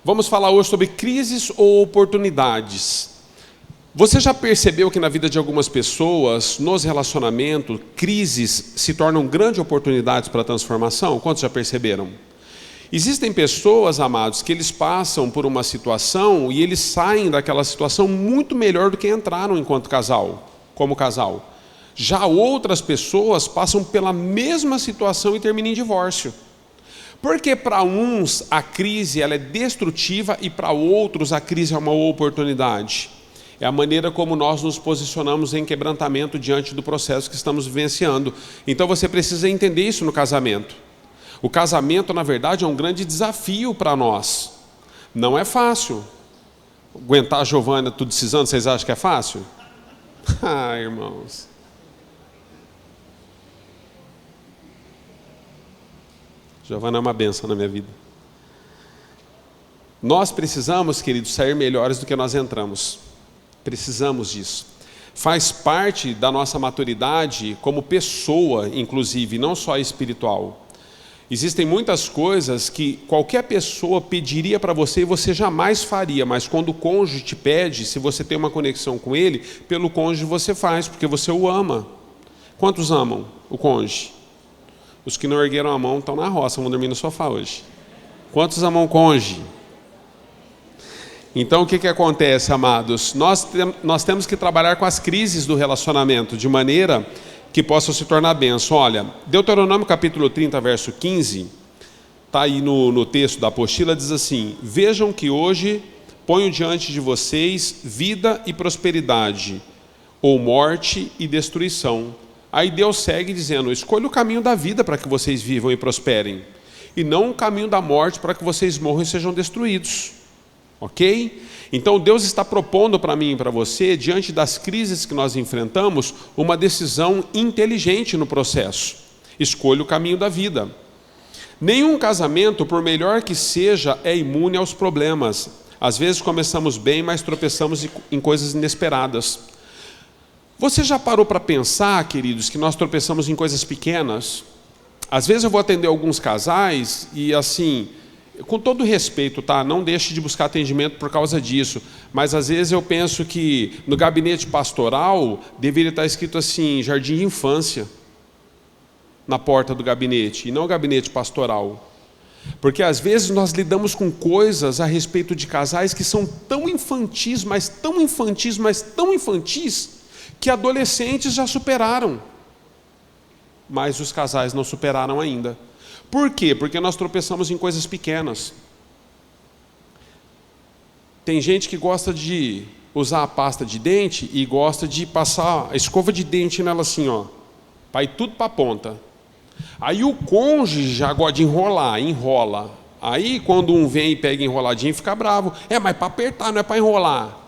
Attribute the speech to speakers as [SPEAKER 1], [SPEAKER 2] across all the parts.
[SPEAKER 1] Vamos falar hoje sobre crises ou oportunidades. Você já percebeu que na vida de algumas pessoas, nos relacionamentos, crises se tornam grandes oportunidades para a transformação? Quantos já perceberam? Existem pessoas, amados, que eles passam por uma situação e eles saem daquela situação muito melhor do que entraram enquanto casal, como casal. Já outras pessoas passam pela mesma situação e terminam em divórcio. Porque para uns a crise ela é destrutiva e para outros a crise é uma oportunidade. É a maneira como nós nos posicionamos em quebrantamento diante do processo que estamos vivenciando. Então você precisa entender isso no casamento. O casamento, na verdade, é um grande desafio para nós. Não é fácil. Aguentar a Giovana tudo esses anos, vocês acham que é fácil? Ah, irmãos. Giovana é uma bênção na minha vida. Nós precisamos, queridos, sair melhores do que nós entramos. Precisamos disso. Faz parte da nossa maturidade como pessoa, inclusive, não só espiritual. Existem muitas coisas que qualquer pessoa pediria para você e você jamais faria, mas quando o cônjuge te pede, se você tem uma conexão com ele, pelo cônjuge você faz, porque você o ama. Quantos amam o cônjuge? Os que não ergueram a mão estão na roça, vão dormir no sofá hoje. Quantos amam o cônjuge? Então o que acontece, amados? Nós temos que trabalhar com as crises do relacionamento, de maneira que possam se tornar bênção. Olha, Deuteronômio capítulo 30, verso 15, está aí no texto da apostila, diz assim: vejam que hoje ponho diante de vocês vida e prosperidade, ou morte e destruição. Aí Deus segue dizendo: escolha o caminho da vida para que vocês vivam e prosperem, e não o caminho da morte para que vocês morram e sejam destruídos. Ok? Então Deus está propondo para mim e para você, diante das crises que nós enfrentamos, uma decisão inteligente no processo. Escolha o caminho da vida. Nenhum casamento, por melhor que seja, é imune aos problemas. Às vezes começamos bem, mas tropeçamos em coisas inesperadas. Você já parou para pensar, queridos, que nós tropeçamos em coisas pequenas? Às vezes eu vou atender alguns casais e assim, com todo respeito, tá? Não deixe de buscar atendimento por causa disso, mas às vezes eu penso que no gabinete pastoral deveria estar escrito assim, jardim de infância, na porta do gabinete, e não gabinete pastoral. Porque às vezes nós lidamos com coisas a respeito de casais que são tão infantis, mas tão infantis, mas tão infantis, que adolescentes já superaram, mas os casais não superaram ainda. Por quê? Porque nós tropeçamos em coisas pequenas. Tem gente que gosta de usar a pasta de dente e gosta de passar a escova de dente nela assim, ó, para ir tudo para a ponta. Aí o cônjuge já gosta de enrolar, enrola. Aí quando um vem e pega enroladinho, fica bravo. Mas para apertar, não é para enrolar.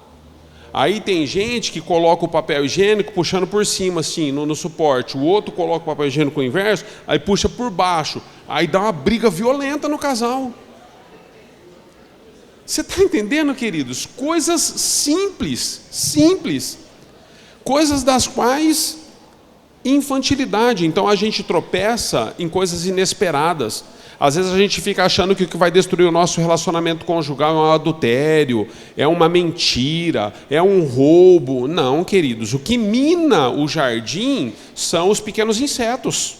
[SPEAKER 1] Aí tem gente que coloca o papel higiênico puxando por cima, assim, no suporte. O outro coloca o papel higiênico inverso, aí puxa por baixo. Aí dá uma briga violenta no casal. Você está entendendo, queridos? Coisas simples, simples. Coisas das quais infantilidade. Então a gente tropeça em coisas inesperadas. Às vezes a gente fica achando que o que vai destruir o nosso relacionamento conjugal é um adultério, é uma mentira, é um roubo. Não, queridos, o que mina o jardim são os pequenos insetos.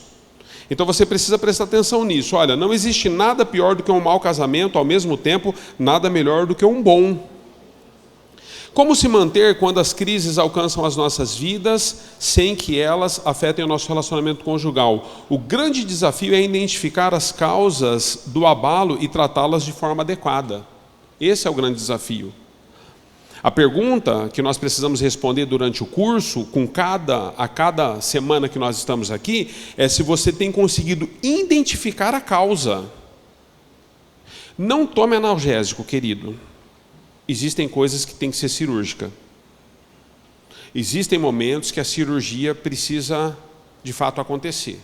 [SPEAKER 1] Então você precisa prestar atenção nisso. Olha, não existe nada pior do que um mau casamento, ao mesmo tempo, nada melhor do que um bom. Como se manter quando as crises alcançam as nossas vidas, sem que elas afetem o nosso relacionamento conjugal? O grande desafio é identificar as causas do abalo e tratá-las de forma adequada. Esse é o grande desafio. A pergunta que nós precisamos responder durante o curso, a cada semana que nós estamos aqui, é se você tem conseguido identificar a causa. Não tome analgésico, querido. Existem coisas que têm que ser cirúrgica. Existem momentos que a cirurgia precisa, de fato, acontecer.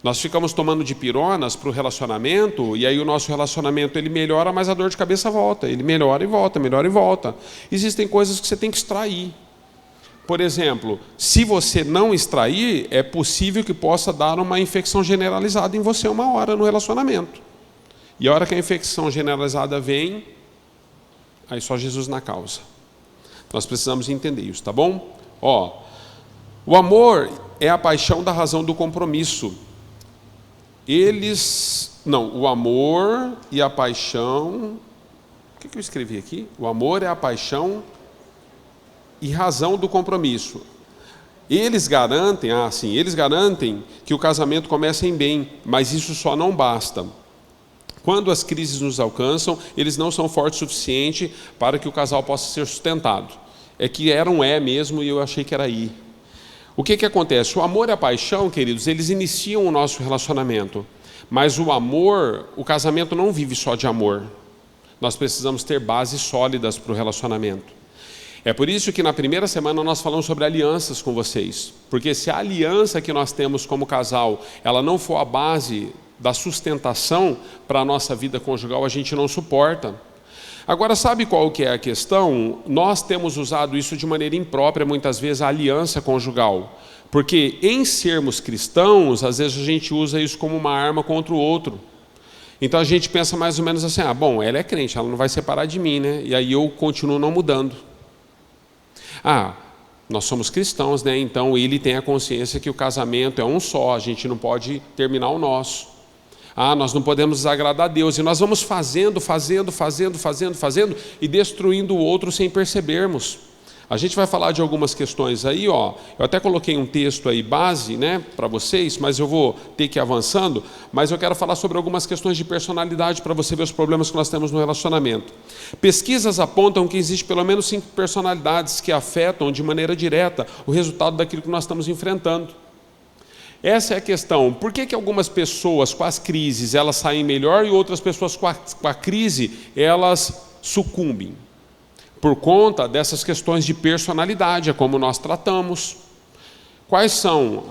[SPEAKER 1] Nós ficamos tomando dipironas para o relacionamento, e aí o nosso relacionamento ele melhora, mas a dor de cabeça volta. Ele melhora e volta, melhora e volta. Existem coisas que você tem que extrair. Por exemplo, se você não extrair, é possível que possa dar uma infecção generalizada em você uma hora no relacionamento. E a hora que a infecção generalizada vem, Aí só Jesus na causa. Nós precisamos entender isso, tá bom? O amor é a paixão da razão do compromisso. O amor e a paixão... O que eu escrevi aqui? O amor é a paixão e razão do compromisso. Eles garantem que o casamento comece em bem, mas isso só não basta. Quando as crises nos alcançam, eles não são fortes o suficiente para que o casal possa ser sustentado. É que era um mesmo e eu achei que era I. O que acontece? O amor e a paixão, queridos, eles iniciam o nosso relacionamento. Mas o amor, o casamento não vive só de amor. Nós precisamos ter bases sólidas para o relacionamento. É por isso que na primeira semana nós falamos sobre alianças com vocês. Porque se a aliança que nós temos como casal, ela não for a base da sustentação para a nossa vida conjugal, a gente não suporta. Agora, sabe qual que é a questão? Nós temos usado isso de maneira imprópria, muitas vezes, a aliança conjugal. Porque em sermos cristãos, às vezes a gente usa isso como uma arma contra o outro. Então a gente pensa mais ou menos assim, ela é crente, ela não vai separar de mim, né? E aí eu continuo não mudando. Nós somos cristãos, né? Então ele tem a consciência que o casamento é um só, a gente não pode terminar o nosso. Nós não podemos desagradar a Deus. E nós vamos fazendo e destruindo o outro sem percebermos. A gente vai falar de algumas questões aí, Eu até coloquei um texto aí base, né, para vocês, mas eu vou ter que ir avançando. Mas eu quero falar sobre algumas questões de personalidade para você ver os problemas que nós temos no relacionamento. Pesquisas apontam que existe pelo menos 5 personalidades que afetam de maneira direta o resultado daquilo que nós estamos enfrentando. Essa é a questão. Por que algumas pessoas com as crises elas saem melhor e outras pessoas com a crise elas sucumbem? Por conta dessas questões de personalidade, é como nós tratamos. Quais são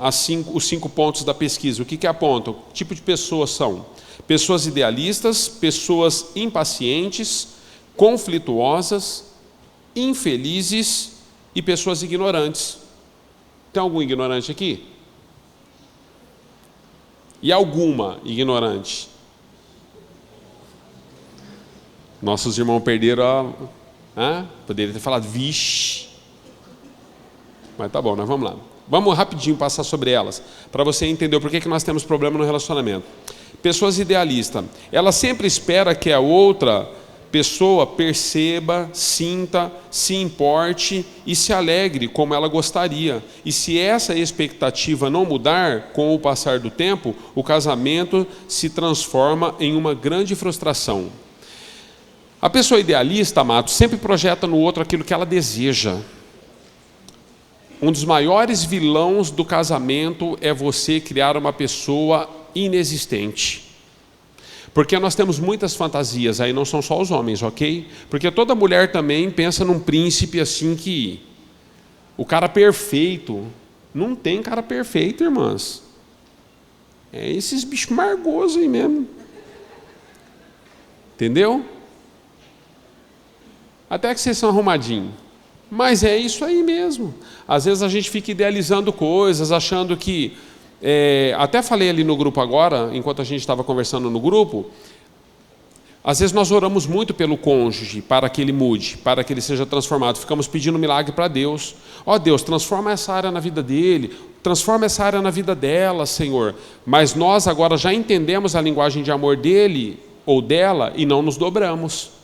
[SPEAKER 1] os 5 pontos da pesquisa? O que apontam? Que tipo de pessoas são? Pessoas idealistas, pessoas impacientes, conflituosas, infelizes e pessoas ignorantes. Tem algum ignorante aqui? E alguma ignorante? Nossos irmãos perderam poderia ter falado, vixe. Mas tá bom, nós vamos lá. Vamos rapidinho passar sobre elas, para você entender por que nós temos problema no relacionamento. Pessoas idealistas. Ela sempre espera que a outra pessoa perceba, sinta, se importe e se alegre como ela gostaria. E se essa expectativa não mudar com o passar do tempo, o casamento se transforma em uma grande frustração. A pessoa idealista, amado, sempre projeta no outro aquilo que ela deseja. Um dos maiores vilões do casamento é você criar uma pessoa inexistente. Porque nós temos muitas fantasias, aí não são só os homens, ok? Porque toda mulher também pensa num príncipe assim que... O cara perfeito. Não tem cara perfeito, irmãs. É esses bichos margosos aí mesmo. Entendeu? Até que vocês são arrumadinhos. Mas é isso aí mesmo. Às vezes a gente fica idealizando coisas, achando que... até falei ali no grupo agora, enquanto a gente estava conversando no grupo, às vezes nós oramos muito pelo cônjuge, para que ele mude, para que ele seja transformado. Ficamos pedindo milagre para Deus. Deus, transforma essa área na vida dele, transforma essa área na vida dela, Senhor. Mas nós agora já entendemos a linguagem de amor dele ou dela e não nos dobramos.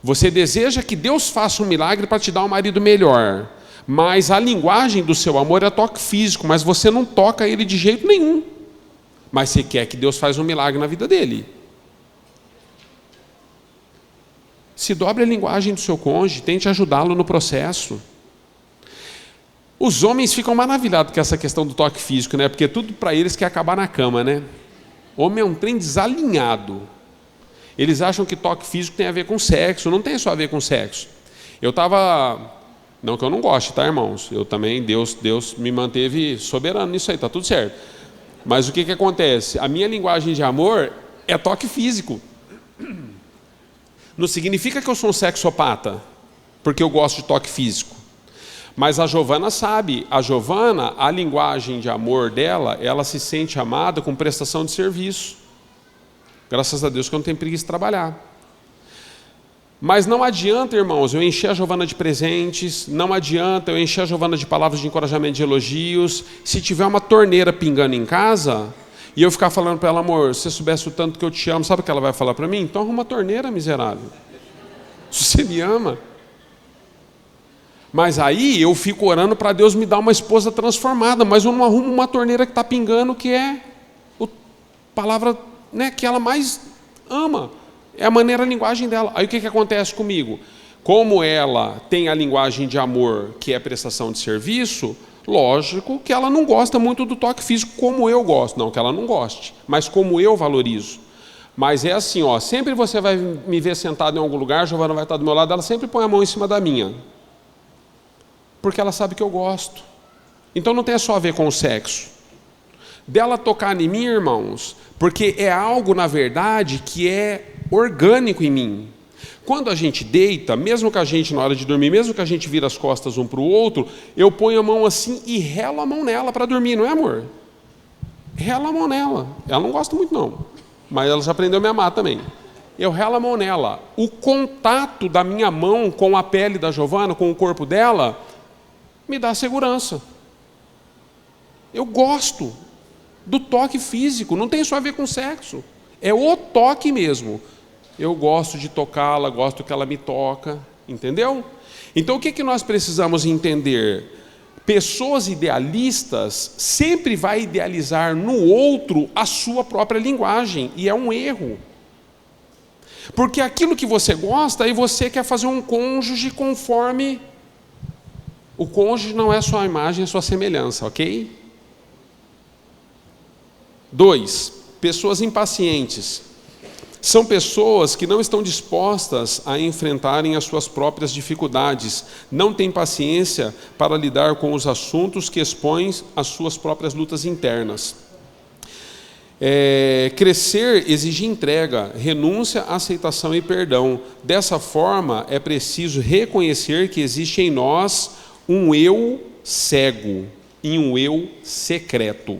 [SPEAKER 1] Você deseja que Deus faça um milagre para te dar um marido melhor, mas a linguagem do seu amor é toque físico, mas você não toca ele de jeito nenhum. Mas você quer que Deus faça um milagre na vida dele. Se dobre a linguagem do seu cônjuge, tente ajudá-lo no processo. Os homens ficam maravilhados com essa questão do toque físico, né? Porque tudo para eles quer acabar na cama, né? Homem é um trem desalinhado. Eles acham que toque físico tem a ver com sexo, não tem só a ver com sexo. Eu estava... Não que eu não goste, tá, irmãos? Eu também, Deus me manteve soberano nisso aí, tá tudo certo. Mas o que acontece? A minha linguagem de amor é toque físico. Não significa que eu sou um sexopata, porque eu gosto de toque físico. Mas a Giovana sabe, a linguagem de amor dela, ela se sente amada com prestação de serviço. Graças a Deus que eu não tenho preguiça de trabalhar. Mas não adianta, irmãos, eu encher a Giovana de presentes, não adianta eu encher a Giovana de palavras de encorajamento, de elogios, se tiver uma torneira pingando em casa, e eu ficar falando para ela, amor, se você soubesse o tanto que eu te amo, sabe o que ela vai falar para mim? Então arruma uma torneira, miserável. Se você me ama. Mas aí eu fico orando para Deus me dar uma esposa transformada, mas eu não arrumo uma torneira que está pingando, que é a palavra, né, que ela mais ama. É a maneira, a linguagem dela. Aí o que acontece comigo? Como ela tem a linguagem de amor, que é prestação de serviço, lógico que ela não gosta muito do toque físico como eu gosto. Não que ela não goste, mas como eu valorizo. Mas é assim, ó, sempre você vai me ver sentado em algum lugar, a Giovana vai estar do meu lado, ela sempre põe a mão em cima da minha. Porque ela sabe que eu gosto. Então não tem só a ver com o sexo. Dela tocar em mim, irmãos, porque é algo, na verdade, que é orgânico em mim. Quando a gente deita, mesmo que a gente, na hora de dormir, mesmo que a gente vira as costas um para o outro, eu ponho a mão assim e relo a mão nela para dormir, não é, amor? Relo a mão nela. Ela não gosta muito, não. Mas ela já aprendeu a me amar também. Eu relo a mão nela. O contato da minha mão com a pele da Giovana, com o corpo dela, me dá segurança. Eu gosto do toque físico, não tem só a ver com sexo. É o toque mesmo. Eu gosto de tocá-la, gosto que ela me toca, entendeu? Então o que nós precisamos entender? Pessoas idealistas sempre vai idealizar no outro a sua própria linguagem, e é um erro. Porque aquilo que você gosta, aí você quer fazer um cônjuge conforme... O cônjuge não é sua imagem, é sua semelhança, ok? 2. Pessoas impacientes. São pessoas que não estão dispostas a enfrentarem as suas próprias dificuldades, não têm paciência para lidar com os assuntos que expõem as suas próprias lutas internas. Crescer exige entrega, renúncia, aceitação e perdão. Dessa forma, é preciso reconhecer que existe em nós um eu cego e um eu secreto.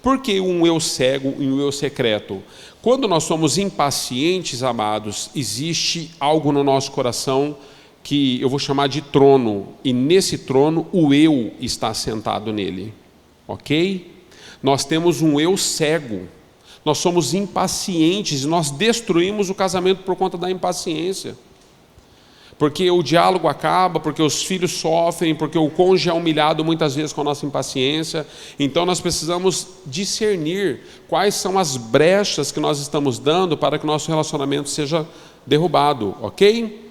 [SPEAKER 1] Por que um eu cego e um eu secreto? Quando nós somos impacientes, amados, existe algo no nosso coração que eu vou chamar de trono, e nesse trono o eu está sentado nele, ok? Nós temos um eu cego, nós somos impacientes, nós destruímos o casamento por conta da impaciência. Porque o diálogo acaba, porque os filhos sofrem, porque o cônjuge é humilhado muitas vezes com a nossa impaciência. Então nós precisamos discernir quais são as brechas que nós estamos dando para que o nosso relacionamento seja derrubado, ok?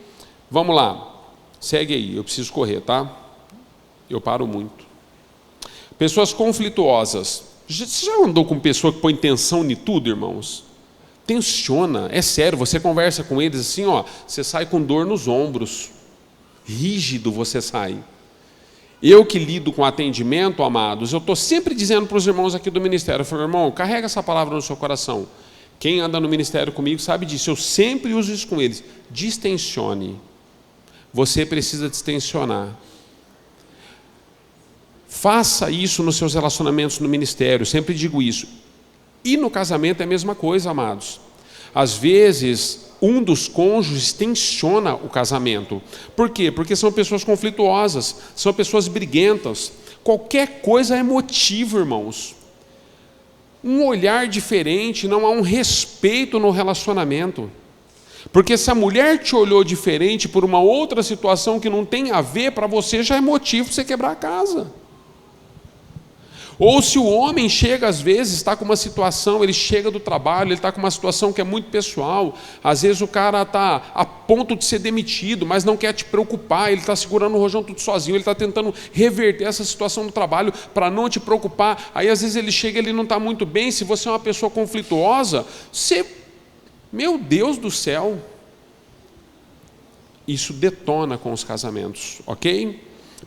[SPEAKER 1] Vamos lá, segue aí, eu preciso correr, tá? Eu paro muito. Pessoas conflituosas. Você já andou com pessoa que põe tensão em tudo, irmãos? Tensiona, é sério, você conversa com eles assim, ó, você sai com dor nos ombros, rígido você sai. Eu que lido com atendimento, amados, eu estou sempre dizendo para os irmãos aqui do ministério, eu falo, irmão, carrega essa palavra no seu coração. Quem anda no ministério comigo sabe disso, eu sempre uso isso com eles. Distensione. Você precisa distensionar. Faça isso nos seus relacionamentos no ministério, sempre digo isso. E no casamento é a mesma coisa, amados. Às vezes, um dos cônjuges tensiona o casamento. Por quê? Porque são pessoas conflituosas, são pessoas briguentas. Qualquer coisa é motivo, irmãos. Um olhar diferente, não há um respeito no relacionamento. Porque se a mulher te olhou diferente por uma outra situação que não tem a ver, para você já é motivo para você quebrar a casa. Ou se o homem chega, às vezes, está com uma situação, ele chega do trabalho, ele está com uma situação que é muito pessoal, às vezes o cara está a ponto de ser demitido, mas não quer te preocupar, ele está segurando o rojão tudo sozinho, ele está tentando reverter essa situação do trabalho para não te preocupar, aí às vezes ele chega, ele não está muito bem, se você é uma pessoa conflituosa, você, meu Deus do céu, isso detona com os casamentos, ok?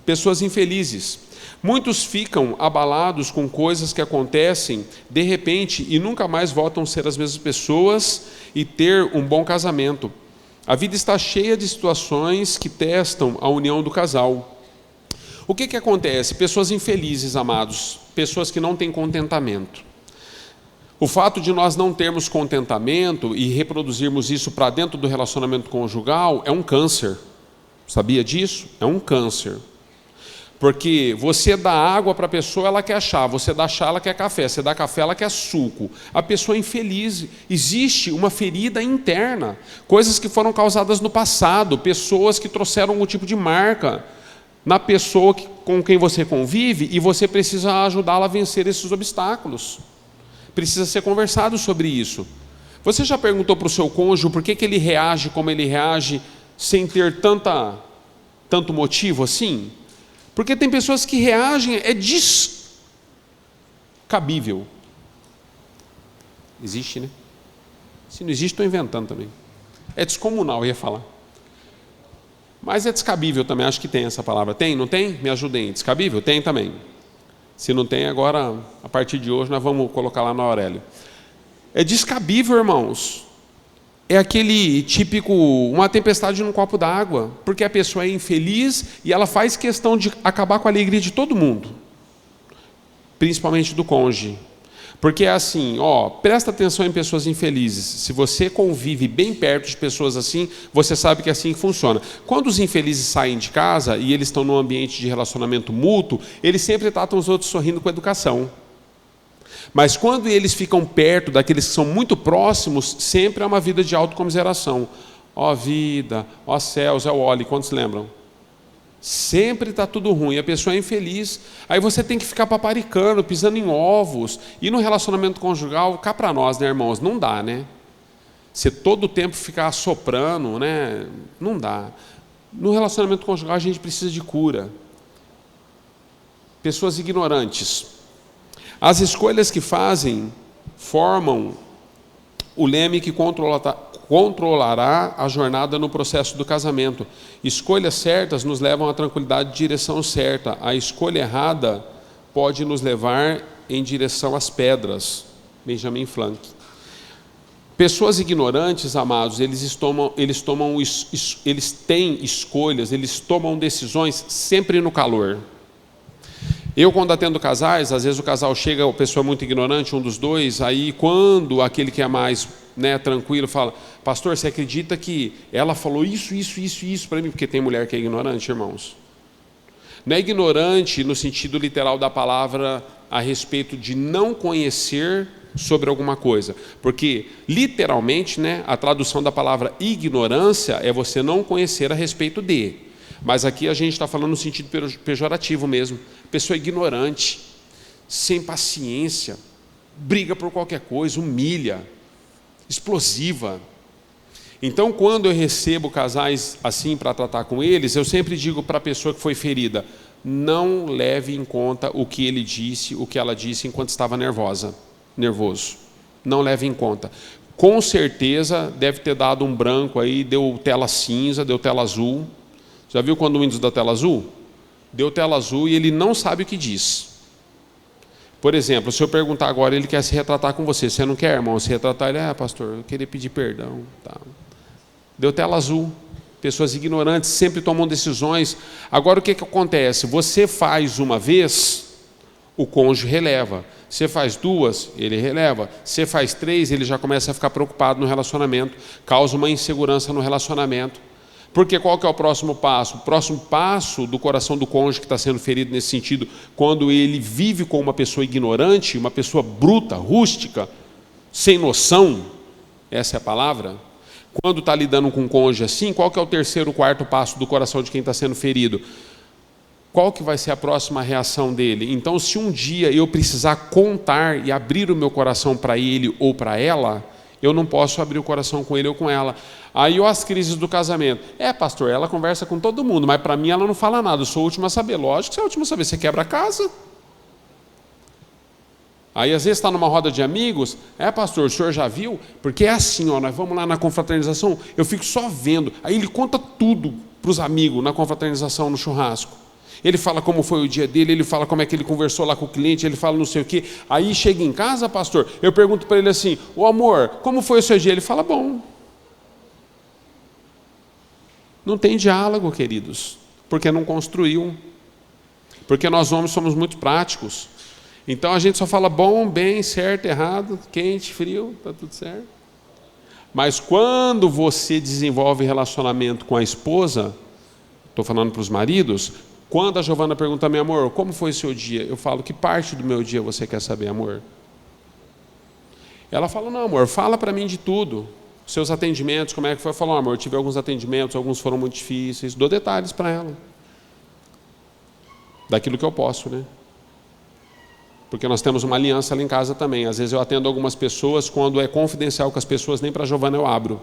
[SPEAKER 1] Pessoas infelizes. Muitos ficam abalados com coisas que acontecem de repente e nunca mais voltam a ser as mesmas pessoas e ter um bom casamento. A vida está cheia de situações que testam a união do casal. O que acontece? Pessoas infelizes, amados, pessoas que não têm contentamento. O fato de nós não termos contentamento e reproduzirmos isso para dentro do relacionamento conjugal é um câncer. Sabia disso? É um câncer. Porque você dá água para a pessoa, ela quer chá. Você dá chá, ela quer café. Você dá café, ela quer suco. A pessoa é infeliz. Existe uma ferida interna. Coisas que foram causadas no passado. Pessoas que trouxeram algum tipo de marca na pessoa com quem você convive, e você precisa ajudá-la a vencer esses obstáculos. Precisa ser conversado sobre isso. Você já perguntou para o seu cônjuge por que ele reage como ele reage sem ter tanto motivo assim? Porque tem pessoas que reagem, é descabível. Existe, né? Se não existe, estou inventando também. É descomunal, eu ia falar. Mas é descabível também, acho que tem essa palavra. Tem, não tem? Me ajudem. Descabível? Tem também. Se não tem, agora, a partir de hoje, nós vamos colocar lá na Aurélio. É descabível, irmãos. É aquele típico, uma tempestade num copo d'água, porque a pessoa é infeliz e ela faz questão de acabar com a alegria de todo mundo, principalmente do cônjuge. Porque é assim, presta atenção em pessoas infelizes. Se você convive bem perto de pessoas assim, você sabe que é assim que funciona. Quando os infelizes saem de casa e eles estão num ambiente de relacionamento mútuo, eles sempre tratam os outros sorrindo com educação. Mas quando eles ficam perto daqueles que são muito próximos, sempre é uma vida de autocomiseração. Ó vida, ó céus, é o óleo, quantos lembram? Sempre está tudo ruim, a pessoa é infeliz. Aí você tem que ficar paparicando, pisando em ovos. E no relacionamento conjugal, cá para nós, né, irmãos? Não dá, né? Você todo o tempo ficar soprando, né? Não dá. No relacionamento conjugal a gente precisa de cura. Pessoas ignorantes. As escolhas que fazem formam o leme que controlará a jornada no processo do casamento. Escolhas certas nos levam à tranquilidade de direção certa. A escolha errada pode nos levar em direção às pedras. Benjamin Franklin. Pessoas ignorantes, amados, eles têm escolhas, eles tomam decisões sempre no calor. Eu, quando atendo casais, às vezes o casal chega, a pessoa é muito ignorante, um dos dois, aí quando aquele que é mais tranquilo fala, pastor, você acredita que ela falou isso para mim? Porque tem mulher que é ignorante, irmãos. Não é ignorante no sentido literal da palavra a respeito de não conhecer sobre alguma coisa. Porque, literalmente, a tradução da palavra ignorância é você não conhecer a respeito de. Mas aqui a gente está falando no sentido pejorativo mesmo. Pessoa ignorante, sem paciência, briga por qualquer coisa, humilha, explosiva. Então, quando eu recebo casais assim para tratar com eles, eu sempre digo para a pessoa que foi ferida, não leve em conta o que ele disse, o que ela disse enquanto estava nervoso. Não leve em conta. Com certeza deve ter dado um branco aí, deu tela cinza, deu tela azul. Já viu quando o Windows dá tela azul? Deu tela azul e ele não sabe o que diz. Por exemplo, se eu perguntar agora, ele quer se retratar com você. Você não quer, irmão, se retratar? Ele, pastor, eu queria pedir perdão. Tá. Deu tela azul. Pessoas ignorantes sempre tomam decisões. Agora o que acontece? Você faz uma vez, o cônjuge releva. Você faz duas, ele releva. Você faz três, ele já começa a ficar preocupado no relacionamento. Causa uma insegurança no relacionamento. Porque qual que é o próximo passo? O próximo passo do coração do cônjuge que está sendo ferido nesse sentido, quando ele vive com uma pessoa ignorante, uma pessoa bruta, rústica, sem noção, essa é a palavra, quando está lidando com um cônjuge assim, qual que é o terceiro, quarto passo do coração de quem está sendo ferido? Qual que vai ser a próxima reação dele? Então, se um dia eu precisar contar e abrir o meu coração para ele ou para ela, eu não posso abrir o coração com ele ou com ela. Aí, as crises do casamento. Pastor, ela conversa com todo mundo, mas para mim ela não fala nada, eu sou o último a saber. Lógico que você é o último a saber, você quebra a casa. Aí, às vezes, está numa roda de amigos, pastor, o senhor já viu? Porque é assim, nós vamos lá na confraternização, eu fico só vendo. Aí ele conta tudo para os amigos na confraternização, no churrasco. Ele fala como foi o dia dele, ele fala como é que ele conversou lá com o cliente, ele fala não sei o quê. Aí chega em casa, pastor, eu pergunto para ele assim, amor, como foi o seu dia? Ele fala, bom. Não tem diálogo, queridos, porque não construiu. Porque nós homens somos muito práticos. Então a gente só fala bom, bem, certo, errado, quente, frio, tá tudo certo. Mas quando você desenvolve relacionamento com a esposa, estou falando para os maridos, quando a Giovana pergunta, meu amor, como foi o seu dia? Eu falo, que parte do meu dia você quer saber, amor? Ela fala, não, amor, fala para mim de tudo. Seus atendimentos, como é que foi? Eu falo, amor, eu tive alguns atendimentos, alguns foram muito difíceis. Dou detalhes para ela. Daquilo que eu posso, né? Porque nós temos uma aliança ali em casa também. Às vezes eu atendo algumas pessoas, quando é confidencial com as pessoas, nem para a Giovana eu abro.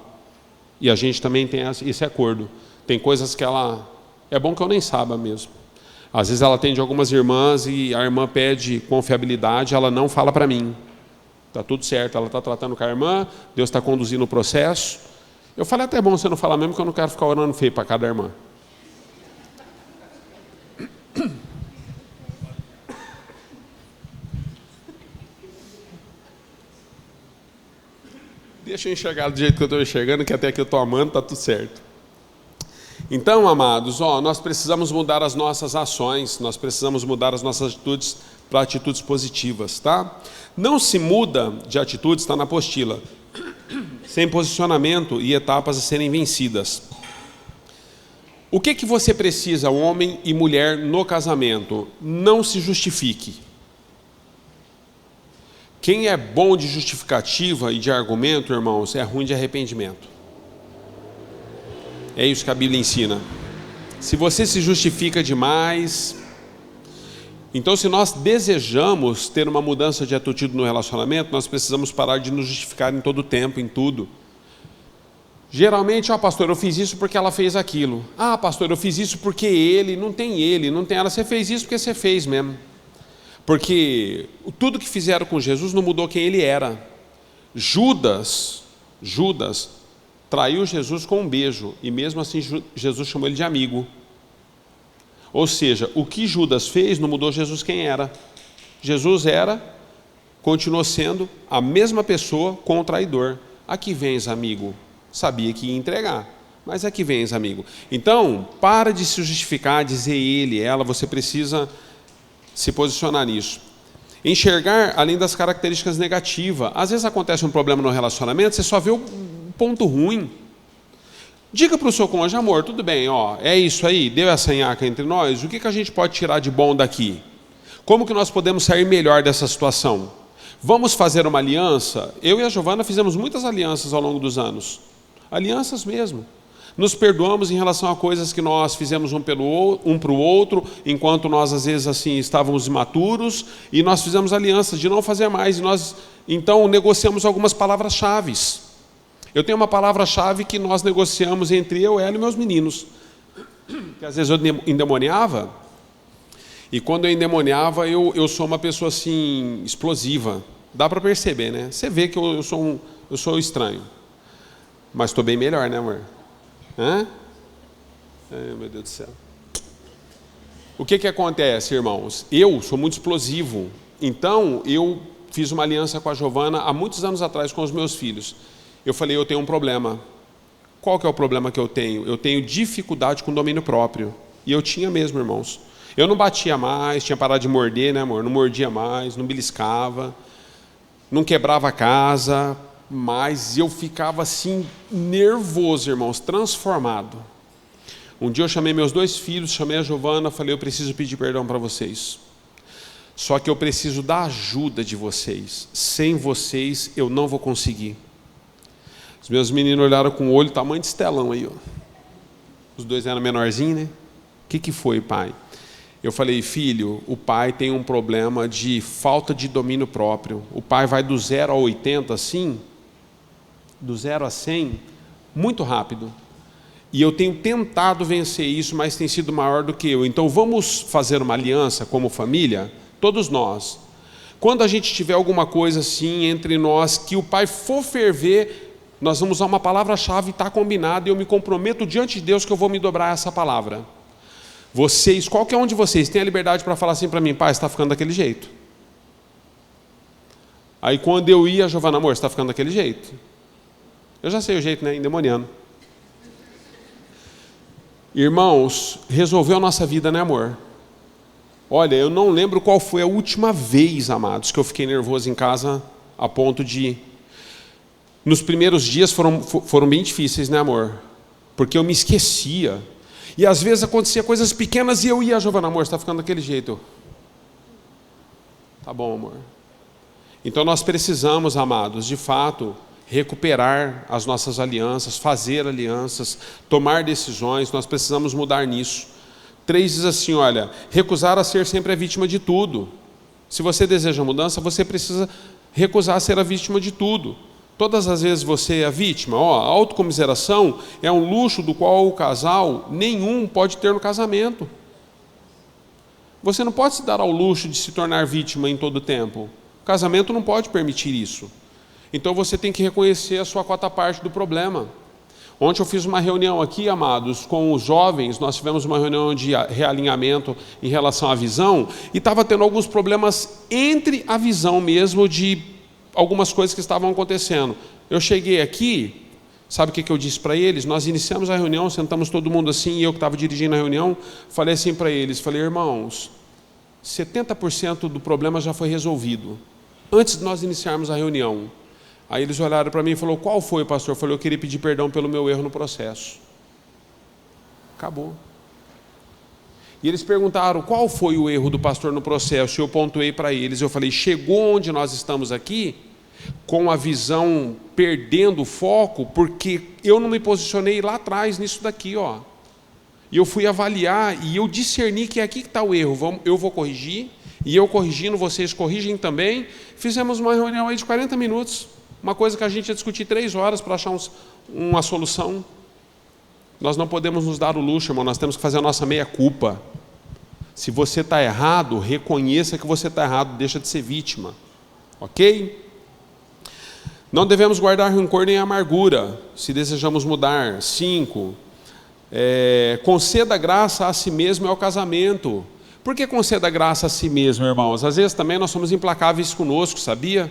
[SPEAKER 1] E a gente também tem esse acordo. Tem coisas que ela... É bom que eu nem saiba mesmo. Às vezes ela atende algumas irmãs e a irmã pede confiabilidade, ela não fala para mim. Está tudo certo, ela está tratando com a irmã, Deus está conduzindo o processo. Eu falei, até bom você não falar mesmo, que eu não quero ficar orando feio para cada irmã. Deixa eu enxergar do jeito que eu estou enxergando, que até aqui eu estou amando, está tudo certo. Então, amados, nós precisamos mudar as nossas ações, nós precisamos mudar as nossas atitudes para atitudes positivas, tá? Não se muda de atitudes, está na apostila, sem posicionamento e etapas a serem vencidas. O que você precisa, homem e mulher, no casamento? Não se justifique. Quem é bom de justificativa e de argumento, irmãos, é ruim de arrependimento. É isso que a Bíblia ensina. Se você se justifica demais... Então, se nós desejamos ter uma mudança de atitude no relacionamento, nós precisamos parar de nos justificar em todo tempo, em tudo. Geralmente, pastor, eu fiz isso porque ela fez aquilo. Pastor, eu fiz isso porque ele, não tem ela. Você fez isso porque você fez mesmo. Porque tudo que fizeram com Jesus não mudou quem ele era. Judas traiu Jesus com um beijo, e mesmo assim Jesus chamou ele de amigo. Ou seja, o que Judas fez não mudou Jesus quem era. Jesus continuou sendo a mesma pessoa com o traidor. Aqui vens, amigo. Sabia que ia entregar, mas aqui vens, amigo. Então, para de se justificar, dizer ele, ela, você precisa se posicionar nisso. Enxergar além das características negativas. Às vezes acontece um problema no relacionamento, você só vê o ponto ruim. Diga para o seu cônjuge, amor, tudo bem, é isso aí, deu essa nhaca entre nós, o que a gente pode tirar de bom daqui? Como que nós podemos sair melhor dessa situação? Vamos fazer uma aliança? Eu e a Giovana fizemos muitas alianças ao longo dos anos. Alianças mesmo. Nos perdoamos em relação a coisas que nós fizemos um para o outro, enquanto nós às vezes assim estávamos imaturos, e nós fizemos alianças de não fazer mais, e nós então negociamos algumas palavras-chave. Eu tenho uma palavra-chave que nós negociamos entre eu, ela e meus meninos. Que às vezes eu endemoniava, e quando eu endemoniava, eu sou uma pessoa assim, explosiva. Dá para perceber, né? Você vê que eu sou estranho. Mas estou bem melhor, né, amor? Ai, meu Deus do céu. O que acontece, irmãos? Eu sou muito explosivo. Então, eu fiz uma aliança com a Giovana há muitos anos atrás com os meus filhos. Eu falei, eu tenho um problema. Qual que é o problema que eu tenho? Eu tenho dificuldade com domínio próprio. E eu tinha mesmo, irmãos. Eu não batia mais, tinha parado de morder, né, amor? Não mordia mais, não beliscava, não quebrava a casa, mas eu ficava assim, nervoso, irmãos, transformado. Um dia eu chamei meus 2 filhos, chamei a Giovana, falei, eu preciso pedir perdão para vocês. Só que eu preciso da ajuda de vocês. Sem vocês, eu não vou conseguir. Os meus meninos olharam com o olho tamanho de estelão aí, Os 2 eram menorzinhos, né? O que foi, pai? Eu falei, filho, o pai tem um problema de falta de domínio próprio. O pai vai do 0 a 80, assim, do 0 a 100, muito rápido. E eu tenho tentado vencer isso, mas tem sido maior do que eu. Então vamos fazer uma aliança como família, todos nós. Quando a gente tiver alguma coisa assim entre nós, que o pai for ferver, nós vamos usar uma palavra-chave, está combinado, e eu me comprometo diante de Deus que eu vou me dobrar essa palavra. Vocês, qualquer um de vocês, tem a liberdade para falar assim para mim, pai, você está ficando daquele jeito. Aí quando eu ia, Giovana, amor, você está ficando daquele jeito. Eu já sei o jeito, né? Endemoniando. Irmãos, resolveu a nossa vida, né, amor? Olha, eu não lembro qual foi a última vez, amados, que eu fiquei nervoso em casa a ponto de... Nos primeiros dias foram bem difíceis, né, amor? Porque eu me esquecia. E às vezes acontecia coisas pequenas e eu ia, Giovana, amor, você está ficando daquele jeito. Tá bom, amor. Então nós precisamos, amados, de fato, recuperar as nossas alianças, fazer alianças, tomar decisões, nós precisamos mudar nisso. 3 diz assim, olha, recusar a ser sempre a vítima de tudo. Se você deseja mudança, você precisa recusar a ser a vítima de tudo. Todas as vezes você é a vítima. A autocomiseração é um luxo do qual o casal nenhum pode ter no casamento. Você não pode se dar ao luxo de se tornar vítima em todo o tempo. O casamento não pode permitir isso. Então você tem que reconhecer a sua cota parte do problema. Ontem eu fiz uma reunião aqui, amados, com os jovens, nós tivemos uma reunião de realinhamento em relação à visão, e estava tendo alguns problemas entre a visão mesmo de algumas coisas que estavam acontecendo. Eu cheguei aqui, sabe o que eu disse para eles? Nós iniciamos a reunião, sentamos todo mundo assim, e eu que estava dirigindo a reunião, falei assim para eles, falei, irmãos, 70% do problema já foi resolvido, antes de nós iniciarmos a reunião. Aí eles olharam para mim e falaram, qual foi, pastor? Eu falei, eu queria pedir perdão pelo meu erro no processo. Acabou. E eles perguntaram, qual foi o erro do pastor no processo? E eu pontuei para eles, eu falei, chegou onde nós estamos aqui, com a visão perdendo o foco, porque eu não me posicionei lá atrás nisso daqui, ó. E eu fui avaliar e eu discerni que é aqui que está o erro, eu vou corrigir, e eu corrigindo, vocês corrigem também. Fizemos uma reunião aí de 40 minutos, uma coisa que a gente ia discutir 3 horas para achar uma solução. Nós não podemos nos dar o luxo, irmão, nós temos que fazer a nossa meia-culpa. Se você está errado, reconheça que você está errado, deixa de ser vítima. Ok? Não devemos guardar rancor nem amargura, se desejamos mudar. 5. Conceda graça a si mesmo e ao casamento. Por que conceda graça a si mesmo, irmãos? Às vezes também nós somos implacáveis conosco, sabia?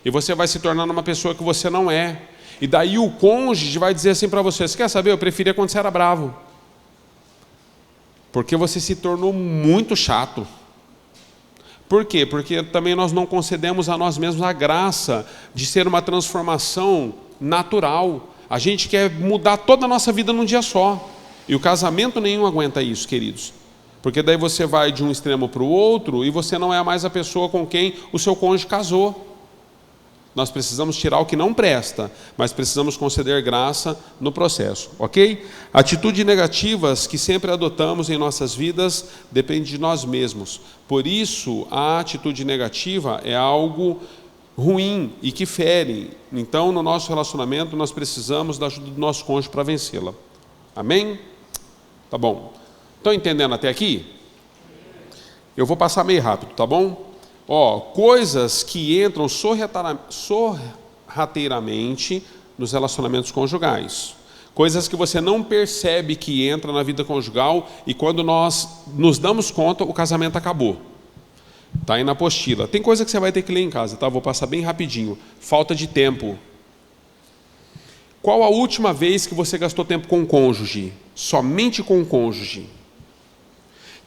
[SPEAKER 1] E você vai se tornando uma pessoa que você não é. E daí o cônjuge vai dizer assim para você, você quer saber? Eu preferia quando você era bravo. Porque você se tornou muito chato. Por quê? Porque também nós não concedemos a nós mesmos a graça de ser uma transformação natural. A gente quer mudar toda a nossa vida num dia só. E o casamento nenhum aguenta isso, queridos. Porque daí você vai de um extremo para o outro e você não é mais a pessoa com quem o seu cônjuge casou. Nós precisamos tirar o que não presta, mas precisamos conceder graça no processo, ok? Atitudes negativas que sempre adotamos em nossas vidas dependem de nós mesmos. Por isso, a atitude negativa é algo ruim e que fere. Então, no nosso relacionamento, nós precisamos da ajuda do nosso cônjuge para vencê-la. Amém? Tá bom. Estão entendendo até aqui? Eu vou passar meio rápido, tá bom? Coisas que entram sorrateiramente nos relacionamentos conjugais. Coisas que você não percebe que entra na vida conjugal e quando nós nos damos conta, o casamento acabou. Está aí na apostila. Tem coisa que você vai ter que ler em casa, tá? Vou passar bem rapidinho. Falta de tempo. Qual a última vez que você gastou tempo com o cônjuge? Somente com o cônjuge.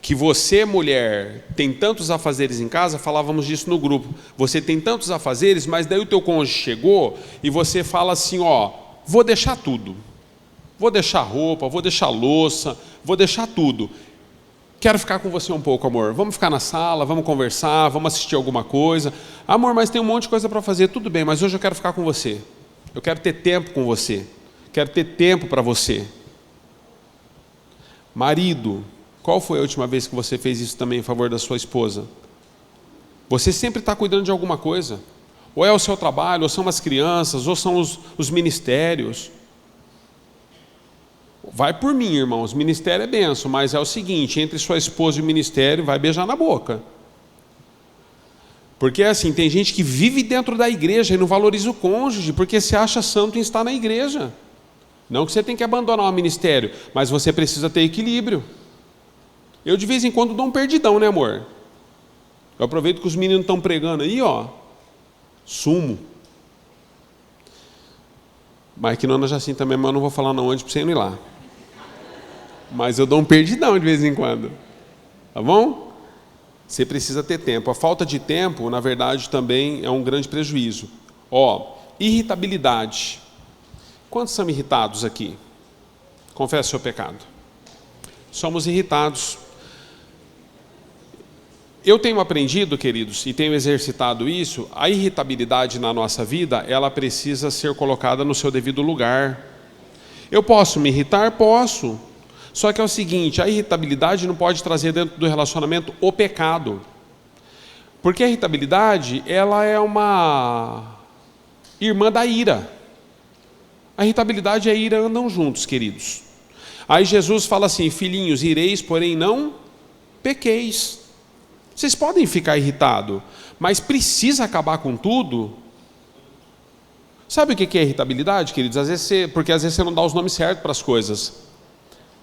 [SPEAKER 1] Que você, mulher, tem tantos afazeres em casa, falávamos disso no grupo, você tem tantos afazeres, mas daí o teu cônjuge chegou e você fala assim, vou deixar tudo, vou deixar roupa, vou deixar louça, vou deixar tudo, quero ficar com você um pouco, amor, vamos ficar na sala, vamos conversar, vamos assistir alguma coisa, amor, mas tem um monte de coisa para fazer, tudo bem, mas hoje eu quero ficar com você, eu quero ter tempo com você, quero ter tempo para você. Marido, qual foi a última vez que você fez isso também em favor da sua esposa? Você sempre está cuidando de alguma coisa. Ou é o seu trabalho, ou são as crianças, ou são os ministérios. Vai por mim, irmãos, ministério é benção, mas é o seguinte, entre sua esposa e o ministério, vai beijar na boca. Porque assim, tem gente que vive dentro da igreja e não valoriza o cônjuge, porque se acha santo em estar na igreja. Não que você tem que abandonar o ministério, mas você precisa ter equilíbrio. Eu de vez em quando dou um perdidão, né, amor? Eu aproveito que os meninos estão pregando aí, sumo. Mas que não é assim também, mas eu não vou falar não onde para você não ir lá. Mas eu dou um perdidão de vez em quando. Tá bom? Você precisa ter tempo. A falta de tempo, na verdade, também é um grande prejuízo. Irritabilidade. Quantos são irritados aqui? Confesse o seu pecado. Somos irritados. Eu tenho aprendido, queridos, e tenho exercitado isso, a irritabilidade na nossa vida, ela precisa ser colocada no seu devido lugar. Eu posso me irritar? Posso. Só que é o seguinte, a irritabilidade não pode trazer dentro do relacionamento o pecado. Porque a irritabilidade, ela é uma irmã da ira. A irritabilidade e a ira andam juntos, queridos. Aí Jesus fala assim, filhinhos, ireis, porém não pequeis. Vocês podem ficar irritados, mas precisa acabar com tudo? Sabe o que é irritabilidade, queridos? Porque às vezes você não dá os nomes certos para as coisas.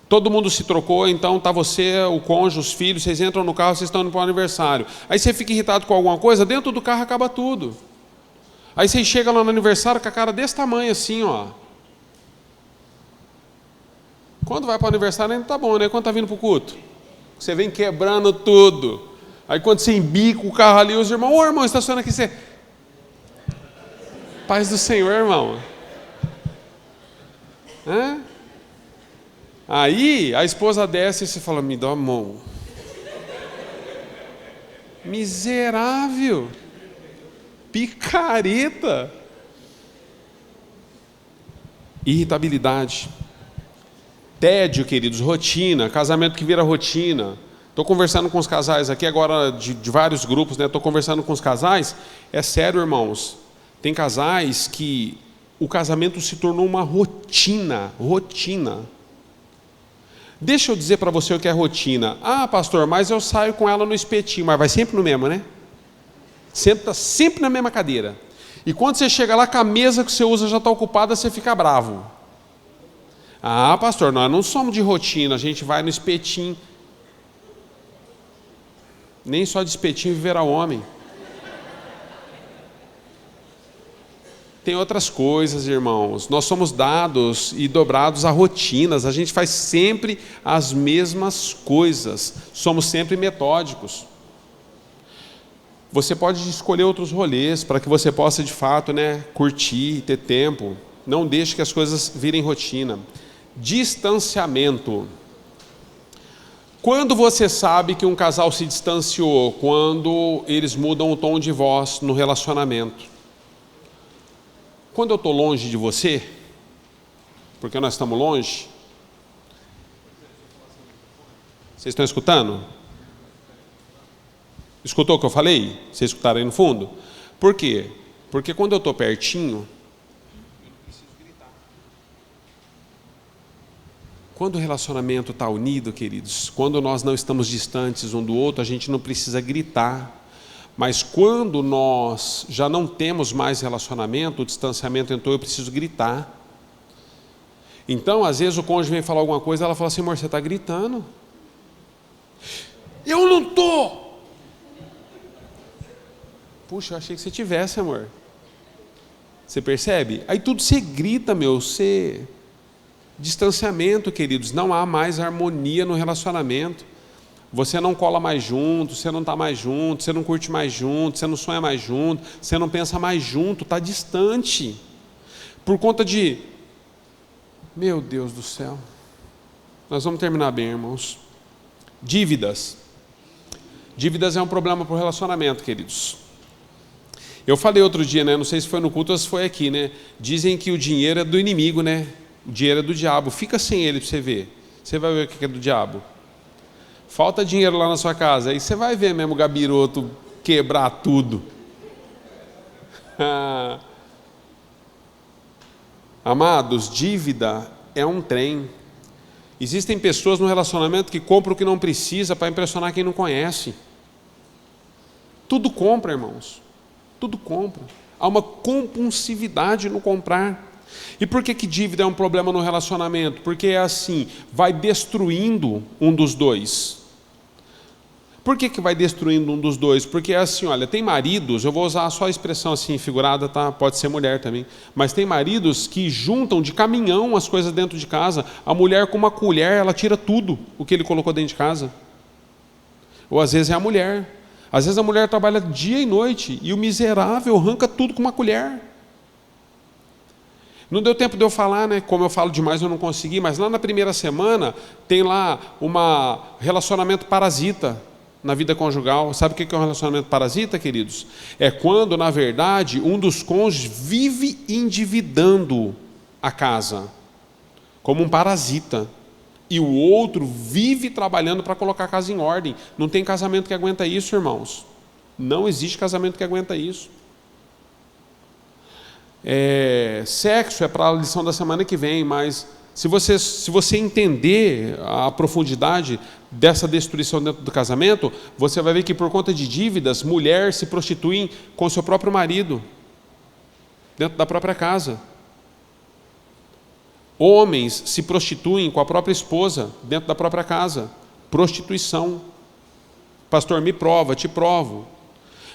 [SPEAKER 1] Todo mundo se trocou, então está você, o cônjuge, os filhos, vocês entram no carro, vocês estão indo para o aniversário. Aí você fica irritado com alguma coisa, dentro do carro acaba tudo. Aí você chega lá no aniversário com a cara desse tamanho assim, ó. Quando vai para o aniversário ainda está bom, né? Quando está vindo para o culto? Você vem quebrando tudo. Aí quando você embica o carro ali, os irmãos, irmão, estaciona aqui, você... Paz do Senhor, irmão. Aí a esposa desce e você fala, me dá a mão. Miserável. Picareta. Irritabilidade. Tédio, queridos, rotina, casamento que vira rotina. Estou conversando com os casais aqui agora, de vários grupos, né? Estou conversando com os casais. É sério, irmãos. Tem casais que o casamento se tornou uma rotina. Deixa eu dizer para você o que é rotina. Ah, pastor, mas eu saio com ela no espetinho. Mas vai sempre no mesmo, né? Senta sempre na mesma cadeira. E quando você chega lá, com a mesa que você usa já está ocupada, você fica bravo. Ah, pastor, nós não somos de rotina, a gente vai no espetinho. Nem só de espetinho viverá homem. Tem outras coisas, irmãos. Nós somos dados e dobrados a rotinas. A gente faz sempre as mesmas coisas. Somos sempre metódicos. Você pode escolher outros rolês para que você possa, de fato, curtir, ter tempo. Não deixe que as coisas virem rotina. Distanciamento. Quando você sabe que um casal se distanciou? Quando eles mudam o tom de voz no relacionamento. Quando eu estou longe de você, porque nós estamos longe, vocês estão escutando? Escutou o que eu falei? Vocês escutaram aí no fundo? Por quê? Porque quando eu estou pertinho, quando o relacionamento está unido, queridos, quando nós não estamos distantes um do outro, a gente não precisa gritar. Mas quando nós já não temos mais relacionamento, o distanciamento entrou, eu preciso gritar. Então, às vezes o cônjuge vem falar alguma coisa, ela fala assim, amor, você está gritando. Eu não estou. Puxa, eu achei que você tivesse, amor. Você percebe? Aí tudo você grita, você... Distanciamento, queridos, não há mais harmonia no relacionamento. Você não cola mais junto, você não está mais junto, você não curte mais junto, você não sonha mais junto, você não pensa mais junto, está distante. Por conta de... Meu Deus do céu. Nós vamos terminar bem, irmãos. Dívidas. Dívidas é um problema para o relacionamento, queridos. Eu falei outro dia, não sei se foi no culto ou se foi aqui, Dizem que o dinheiro é do inimigo, O dinheiro é do diabo. Fica sem ele para você ver. Você vai ver o que é do diabo. Falta dinheiro lá na sua casa. Aí você vai ver mesmo o gabiroto quebrar tudo. Amados, dívida é um trem. Existem pessoas no relacionamento que compram o que não precisa para impressionar quem não conhece. Tudo compra, irmãos. Tudo compra. Há uma compulsividade no comprar. E por que dívida é um problema no relacionamento? Porque é assim, vai destruindo um dos dois. Por que vai destruindo um dos dois? Porque é assim, olha, tem maridos, eu vou usar só a expressão assim, figurada, tá? Pode ser mulher também, mas tem maridos que juntam de caminhão as coisas dentro de casa. A mulher com uma colher, ela tira tudo o que ele colocou dentro de casa. Ou às vezes é a mulher. Às vezes a mulher trabalha dia e noite e o miserável arranca tudo com uma colher. Não deu tempo de eu falar, né? Como eu falo demais, eu não consegui, mas lá na primeira semana tem lá um relacionamento parasita na vida conjugal. Sabe o que é um relacionamento parasita, queridos? É quando, na verdade, um dos cônjuges vive endividando a casa, como um parasita, e o outro vive trabalhando para colocar a casa em ordem. Não tem casamento que aguenta isso, irmãos. Não existe casamento que aguenta isso. Sexo é para a lição da semana que vem, mas se você entender a profundidade dessa destruição dentro do casamento, você vai ver que por conta de dívidas, mulheres se prostituem com seu próprio marido, dentro da própria casa. Homens se prostituem com a própria esposa, dentro da própria casa. Prostituição. Pastor, me prova, te provo.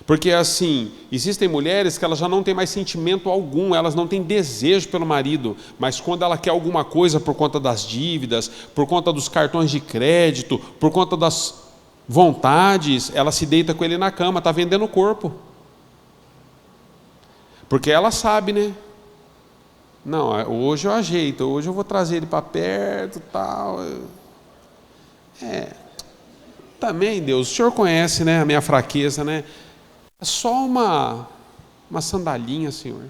[SPEAKER 1] Porque assim, existem mulheres que elas já não têm mais sentimento algum, elas não têm desejo pelo marido, mas quando ela quer alguma coisa por conta das dívidas, por conta dos cartões de crédito, por conta das vontades, ela se deita com ele na cama, está vendendo o corpo. Porque ela sabe, né? Não, hoje eu ajeito, hoje eu vou trazer ele para perto e tal. Também, Deus, o Senhor conhece, né, a minha fraqueza, né? É só uma sandalinha, Senhor.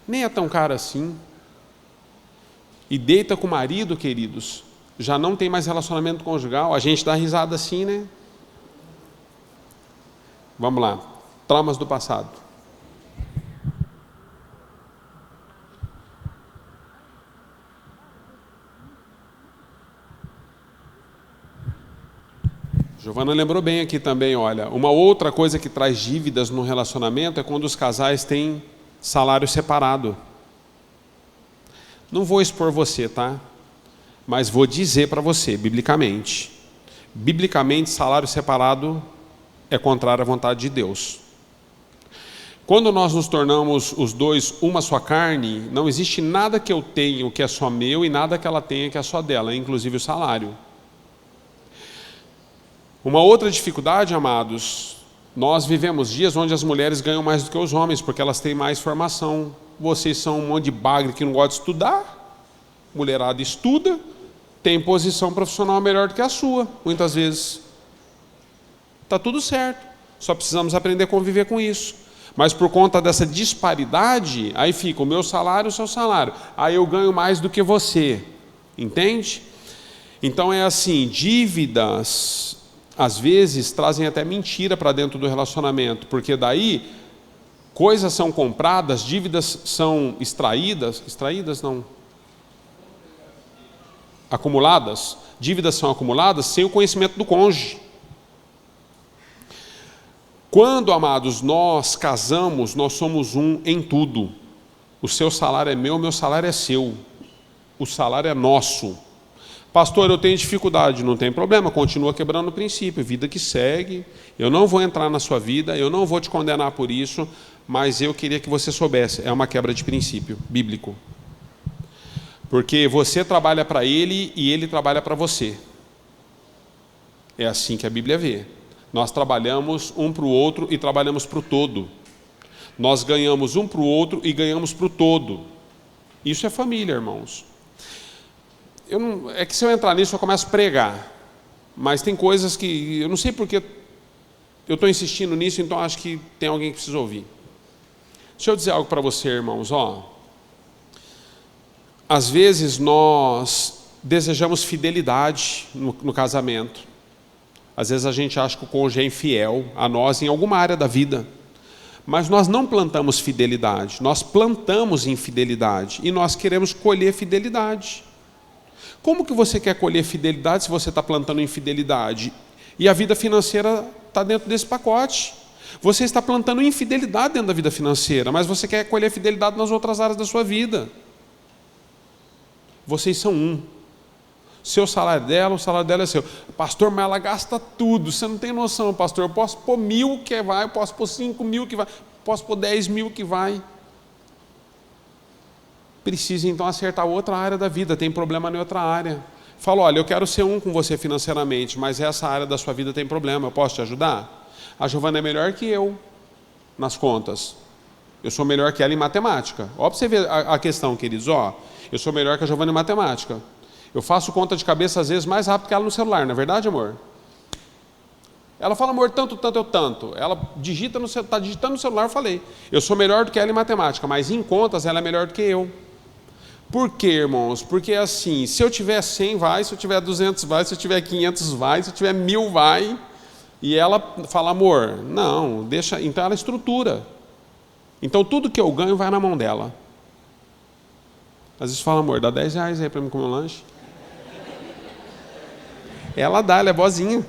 [SPEAKER 1] Nem é tão caro assim. E deita com o marido, queridos, já não tem mais relacionamento conjugal. A gente dá risada assim, né? Vamos lá. Traumas do passado. Giovana lembrou bem aqui também, olha, uma outra coisa que traz dívidas no relacionamento é quando os casais têm salário separado. Não vou expor você, tá? Mas vou dizer para você, biblicamente. Biblicamente, salário separado é contrário à vontade de Deus. Quando nós nos tornamos os dois uma só carne, não existe nada que eu tenho que é só meu e nada que ela tenha que é só dela, inclusive o salário. Uma outra dificuldade, amados, nós vivemos dias onde as mulheres ganham mais do que os homens, porque elas têm mais formação. Vocês são um monte de bagre que não gosta de estudar, mulherada estuda, tem posição profissional melhor do que a sua, muitas vezes. Está tudo certo, só precisamos aprender a conviver com isso. Mas por conta dessa disparidade, aí fica o meu salário e o seu salário. Aí eu ganho mais do que você, entende? Então é assim, dívidas às vezes trazem até mentira para dentro do relacionamento, porque daí coisas são compradas, dívidas são acumuladas, dívidas são acumuladas sem o conhecimento do cônjuge. Quando, amados, nós casamos, nós somos um em tudo. O seu salário é meu, o meu salário é seu. O salário é nosso. Pastor, eu tenho dificuldade, não tem problema, continua quebrando o princípio, vida que segue, eu não vou entrar na sua vida, eu não vou te condenar por isso, mas eu queria que você soubesse, é uma quebra de princípio bíblico. Porque você trabalha para ele e ele trabalha para você. É assim que a Bíblia vê. Nós trabalhamos um para o outro e trabalhamos para o todo. Nós ganhamos um para o outro e ganhamos para o todo. Isso é família, irmãos. É que se eu entrar nisso eu começo a pregar, mas tem coisas que eu não sei porque eu estou insistindo nisso, então acho que tem alguém que precisa ouvir. Deixa eu dizer algo para você, irmãos, às vezes nós desejamos fidelidade no casamento, às vezes a gente acha que o cônjuge é infiel a nós em alguma área da vida, mas nós não plantamos fidelidade, nós plantamos infidelidade e nós queremos colher fidelidade. Como que você quer colher fidelidade se você está plantando infidelidade? E a vida financeira está dentro desse pacote. Você está plantando infidelidade dentro da vida financeira, mas você quer colher fidelidade nas outras áreas da sua vida. Vocês são um. Seu salário dela, o salário dela é seu. Pastor, mas ela gasta tudo. Você não tem noção, pastor. Eu posso pôr 1.000 que vai, eu posso pôr 5.000 que vai, posso pôr 10.000 que vai. Precisa então acertar outra área da vida, tem problema em outra área. Fala, olha, eu quero ser um com você financeiramente, mas essa área da sua vida tem problema, eu posso te ajudar? A Giovana é melhor que eu nas contas. Eu sou melhor que ela em matemática. Ó, para você ver a questão, queridos, ó. Eu sou melhor que a Giovana em matemática. Eu faço conta de cabeça, às vezes, mais rápido que ela no celular, não é verdade, amor? Ela fala, amor, tanto, eu tanto. Ela está digitando no celular, eu falei. Eu sou melhor do que ela em matemática, mas em contas ela é melhor do que eu. Por quê, irmãos? Porque assim, se eu tiver 100, vai, se eu tiver 200, vai, se eu tiver 500, vai, se eu tiver 1000, vai. E ela fala, amor, não, deixa. Então ela estrutura. Então tudo que eu ganho vai na mão dela. Às vezes fala, amor, dá 10 reais aí para mim comer um lanche. Ela dá, ela é boazinha.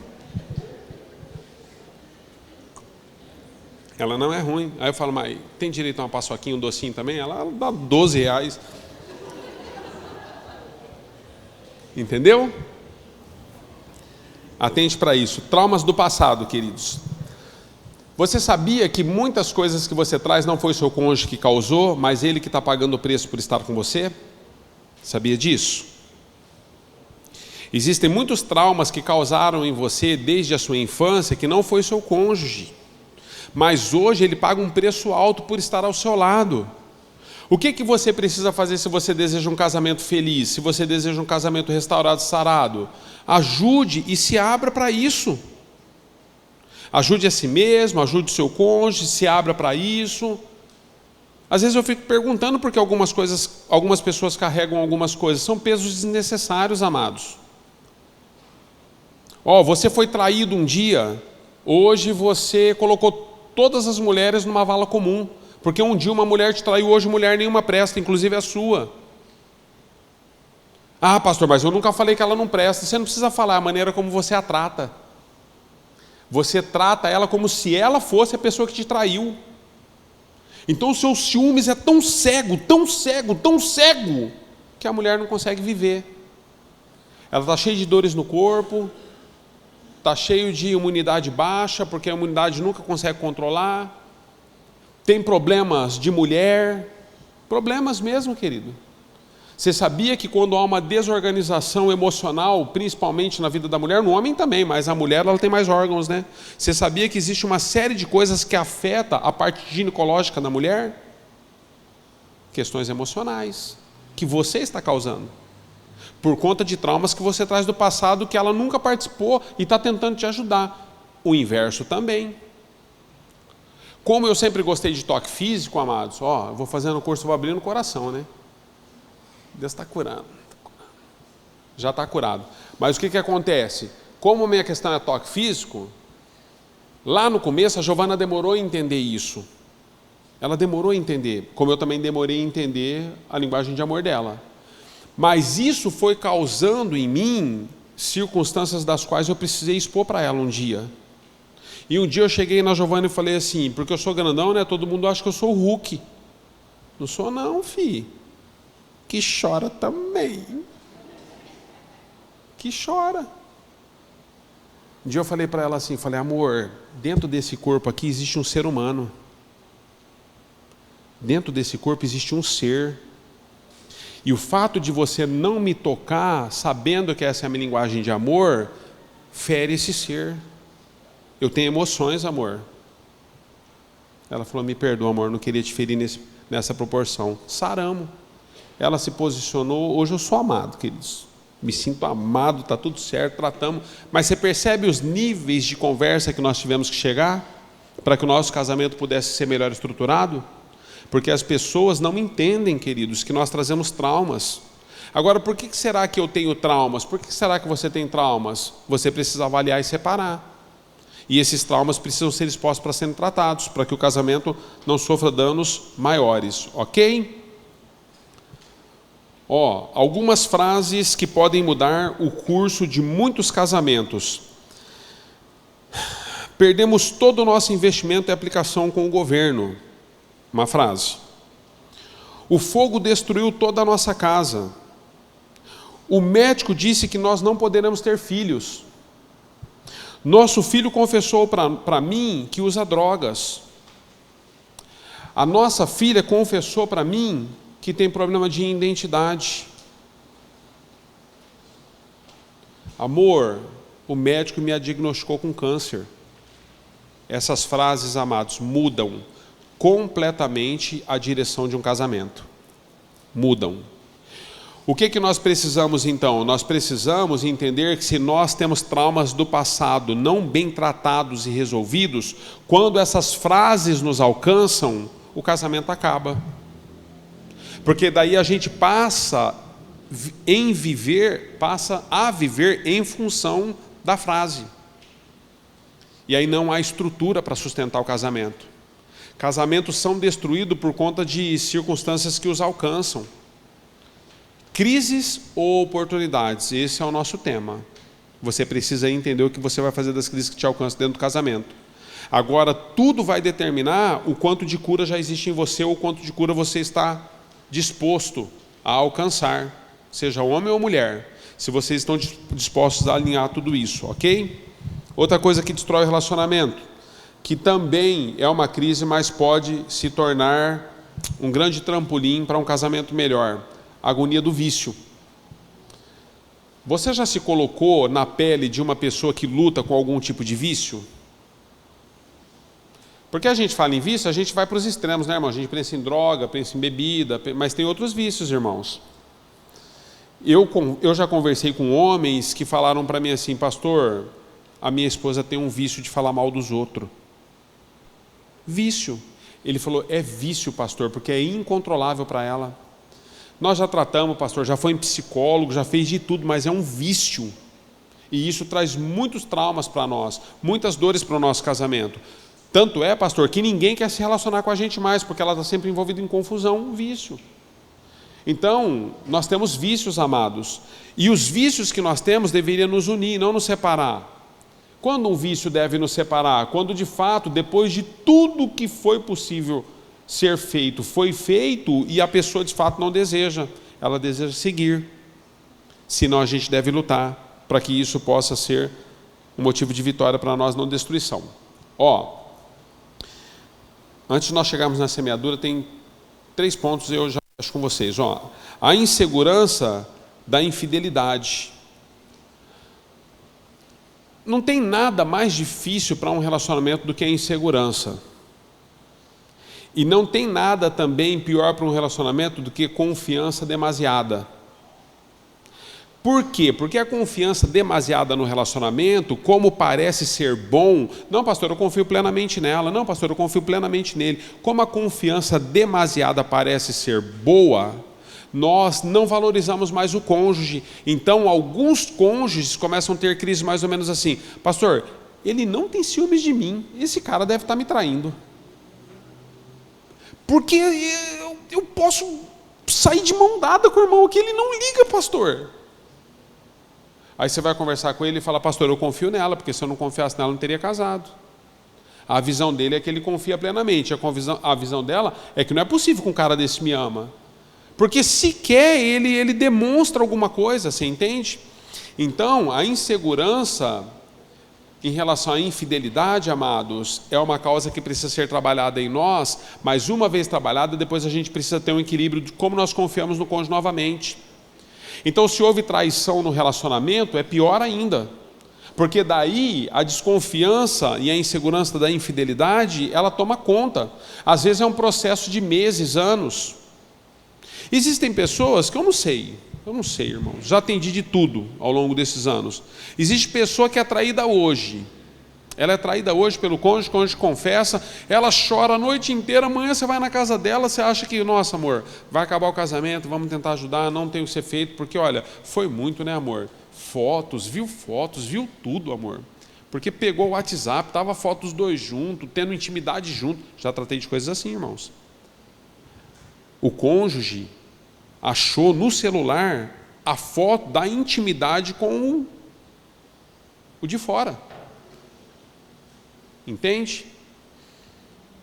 [SPEAKER 1] Ela não é ruim. Aí eu falo, mas tem direito a uma paçoquinha, um docinho também? Ela dá 12 reais. Entendeu? Atente para isso. Traumas do passado, queridos. Você sabia que muitas coisas que você traz não foi o seu cônjuge que causou, mas ele que está pagando o preço por estar com você? Sabia disso? Existem muitos traumas que causaram em você desde a sua infância que não foi o seu cônjuge, mas hoje ele paga um preço alto por estar ao seu lado. O que você precisa fazer se você deseja um casamento feliz, se você deseja um casamento restaurado, sarado? Ajude e se abra para isso. Ajude a si mesmo, ajude o seu cônjuge, se abra para isso. Às vezes eu fico perguntando porque algumas pessoas carregam algumas coisas. São pesos desnecessários, amados. Você foi traído um dia, hoje você colocou todas as mulheres numa vala comum. Porque um dia uma mulher te traiu, hoje mulher nenhuma presta, inclusive a sua. Ah, pastor, mas eu nunca falei que ela não presta. Você não precisa falar a maneira como você a trata. Você trata ela como se ela fosse a pessoa que te traiu. Então o seu ciúmes é tão cego, tão cego, tão cego, que a mulher não consegue viver. Ela está cheia de dores no corpo, está cheio de imunidade baixa, porque a imunidade nunca consegue controlar. Tem problemas de mulher, problemas mesmo, querido. Você sabia que quando há uma desorganização emocional, principalmente na vida da mulher, no homem também, mas a mulher ela tem mais órgãos, né? Você sabia que existe uma série de coisas que afeta a parte ginecológica da mulher? Questões emocionais, que você está causando, por conta de traumas que você traz do passado, que ela nunca participou e está tentando te ajudar. O inverso também. Como eu sempre gostei de toque físico, amados, eu vou fazendo o curso, vou abrindo o coração, né? Deus está curando. Já está curado. Mas o que acontece? Como a minha questão é toque físico, lá no começo a Giovana demorou a entender isso. Ela demorou a entender, como eu também demorei a entender a linguagem de amor dela. Mas isso foi causando em mim circunstâncias das quais eu precisei expor para ela um dia. E um dia eu cheguei na Giovana e falei assim, porque eu sou grandão, né? Todo mundo acha que eu sou o Hulk. Não sou não, filho. Que chora também. Que chora. Um dia eu falei para ela assim, falei, amor, dentro desse corpo aqui existe um ser humano. Dentro desse corpo existe um ser. E o fato de você não me tocar, sabendo que essa é a minha linguagem de amor, fere esse ser. Eu tenho emoções, amor. Ela falou, me perdoa, amor, não queria te ferir nessa proporção. Saramos. Ela se posicionou, hoje eu sou amado, queridos. Me sinto amado, está tudo certo, tratamos. Mas você percebe os níveis de conversa que nós tivemos que chegar para que o nosso casamento pudesse ser melhor estruturado? Porque as pessoas não entendem, queridos, que nós trazemos traumas. Agora, por que será que eu tenho traumas? Por que será que você tem traumas? Você precisa avaliar e separar. E esses traumas precisam ser expostos para serem tratados, para que o casamento não sofra danos maiores, ok? Algumas frases que podem mudar o curso de muitos casamentos. Perdemos todo o nosso investimento e aplicação com o governo. Uma frase. O fogo destruiu toda a nossa casa. O médico disse que nós não poderemos ter filhos. Nosso filho confessou para mim que usa drogas. A nossa filha confessou para mim que tem problema de identidade. Amor, o médico me diagnosticou com câncer. Essas frases, amados, mudam completamente a direção de um casamento. Mudam. O que nós precisamos então? Nós precisamos entender que se nós temos traumas do passado não bem tratados e resolvidos, quando essas frases nos alcançam, o casamento acaba. Porque daí a gente passa a viver em função da frase. E aí não há estrutura para sustentar o casamento. Casamentos são destruídos por conta de circunstâncias que os alcançam. Crises ou oportunidades, esse é o nosso tema. Você precisa entender o que você vai fazer das crises que te alcançam dentro do casamento. Agora, tudo vai determinar o quanto de cura já existe em você, ou o quanto de cura você está disposto a alcançar, seja homem ou mulher, se vocês estão dispostos a alinhar tudo isso, ok? Outra coisa que destrói o relacionamento, que também é uma crise, mas pode se tornar um grande trampolim para um casamento melhor: a agonia do vício. Você já se colocou na pele de uma pessoa que luta com algum tipo de vício? Porque a gente fala em vício, a gente vai para os extremos, né, irmão? A gente pensa em droga, pensa em bebida, mas tem outros vícios, irmãos. Eu já conversei com homens que falaram para mim assim: pastor, a minha esposa tem um vício de falar mal dos outros. Vício. Ele falou: é vício, pastor, porque é incontrolável para ela. Nós já tratamos, pastor, já foi em psicólogo, já fez de tudo, mas é um vício. E isso traz muitos traumas para nós, muitas dores para o nosso casamento. Tanto é, pastor, que ninguém quer se relacionar com a gente mais, porque ela está sempre envolvida em confusão, um vício. Então, nós temos vícios, amados. E os vícios que nós temos deveriam nos unir, não nos separar. Quando um vício deve nos separar? Quando, de fato, depois de tudo que foi possível ser feito, foi feito, e a pessoa, de fato, não deseja. Ela deseja seguir. Senão, a gente deve lutar para que isso possa ser um motivo de vitória para nós, não destruição. Antes de nós chegarmos na semeadura, tem 3 pontos eu já acho com vocês. A insegurança da infidelidade. Não tem nada mais difícil para um relacionamento do que a insegurança. E não tem nada também pior para um relacionamento do que confiança demasiada. Por quê? Porque a confiança demasiada no relacionamento, como parece ser bom, não, pastor, eu confio plenamente nela, não, pastor, eu confio plenamente nele. Como a confiança demasiada parece ser boa, nós não valorizamos mais o cônjuge. Então, alguns cônjuges começam a ter crise mais ou menos assim: pastor, ele não tem ciúmes de mim, esse cara deve estar me traindo. Porque eu posso sair de mão dada com o irmão aqui, ele não liga, pastor. Aí você vai conversar com ele e fala: pastor, eu confio nela, porque se eu não confiasse nela, eu não teria casado. A visão dele é que ele confia plenamente. A visão dela é que não é possível que um cara desse me ama. Porque sequer ele demonstra alguma coisa, você entende? Então, a insegurança em relação à infidelidade, amados, é uma causa que precisa ser trabalhada em nós, mas uma vez trabalhada, depois a gente precisa ter um equilíbrio de como nós confiamos no cônjuge novamente. Então, se houve traição no relacionamento, é pior ainda, porque daí a desconfiança e a insegurança da infidelidade, ela toma conta. Às vezes é um processo de meses, anos. Existem pessoas que eu não sei, irmãos, já atendi de tudo ao longo desses anos. Existe pessoa que é traída hoje. Ela é traída hoje pelo cônjuge, o cônjuge confessa, ela chora a noite inteira, amanhã você vai na casa dela, você acha que, nossa, amor, vai acabar o casamento, vamos tentar ajudar, não tem o que ser feito, porque, olha, foi muito, né, amor? Fotos, viu tudo, amor. Porque pegou o WhatsApp, estava foto dos dois juntos, tendo intimidade junto. Já tratei de coisas assim, irmãos. O cônjuge achou no celular a foto da intimidade com o de fora. Entende?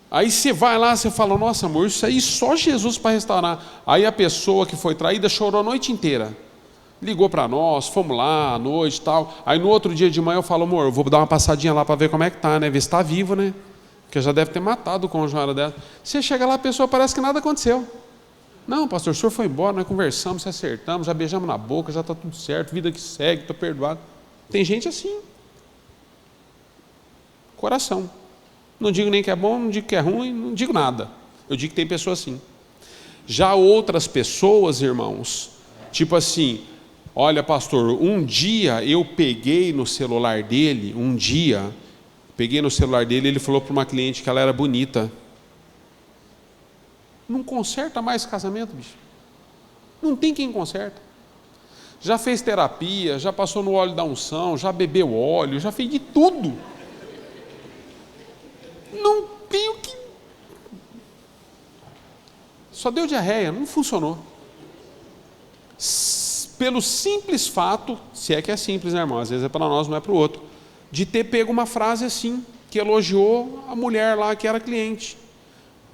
[SPEAKER 1] Aí você vai lá, você fala: nossa, amor, isso aí só Jesus para restaurar. Aí a pessoa que foi traída chorou a noite inteira. Ligou para nós, fomos lá à noite e tal. Aí no outro dia de manhã eu falo: amor, eu vou dar uma passadinha lá para ver como é que tá, né? Ver se está vivo, né? Porque já deve ter matado o cônjuge na hora dela. Você chega lá, a pessoa parece que nada aconteceu. Não, pastor, o senhor foi embora, nós conversamos, se acertamos, já beijamos na boca, já está tudo certo, vida que segue, estou perdoado. Tem gente assim. Coração. Não digo nem que é bom, não digo que é ruim, não digo nada. Eu digo que tem pessoas assim. Já outras pessoas, irmãos, tipo assim, olha, pastor, um dia eu peguei no celular dele, ele falou para uma cliente que ela era bonita. Não conserta mais casamento, bicho. Não tem quem conserta. Já fez terapia, já passou no óleo da unção, já bebeu óleo, já fez de tudo. Não tem o que... Só deu diarreia, não funcionou. Pelo simples fato, se é que é simples, né, irmão? Às vezes é para nós, não é para o outro. De ter pego uma frase assim, que elogiou a mulher lá que era cliente.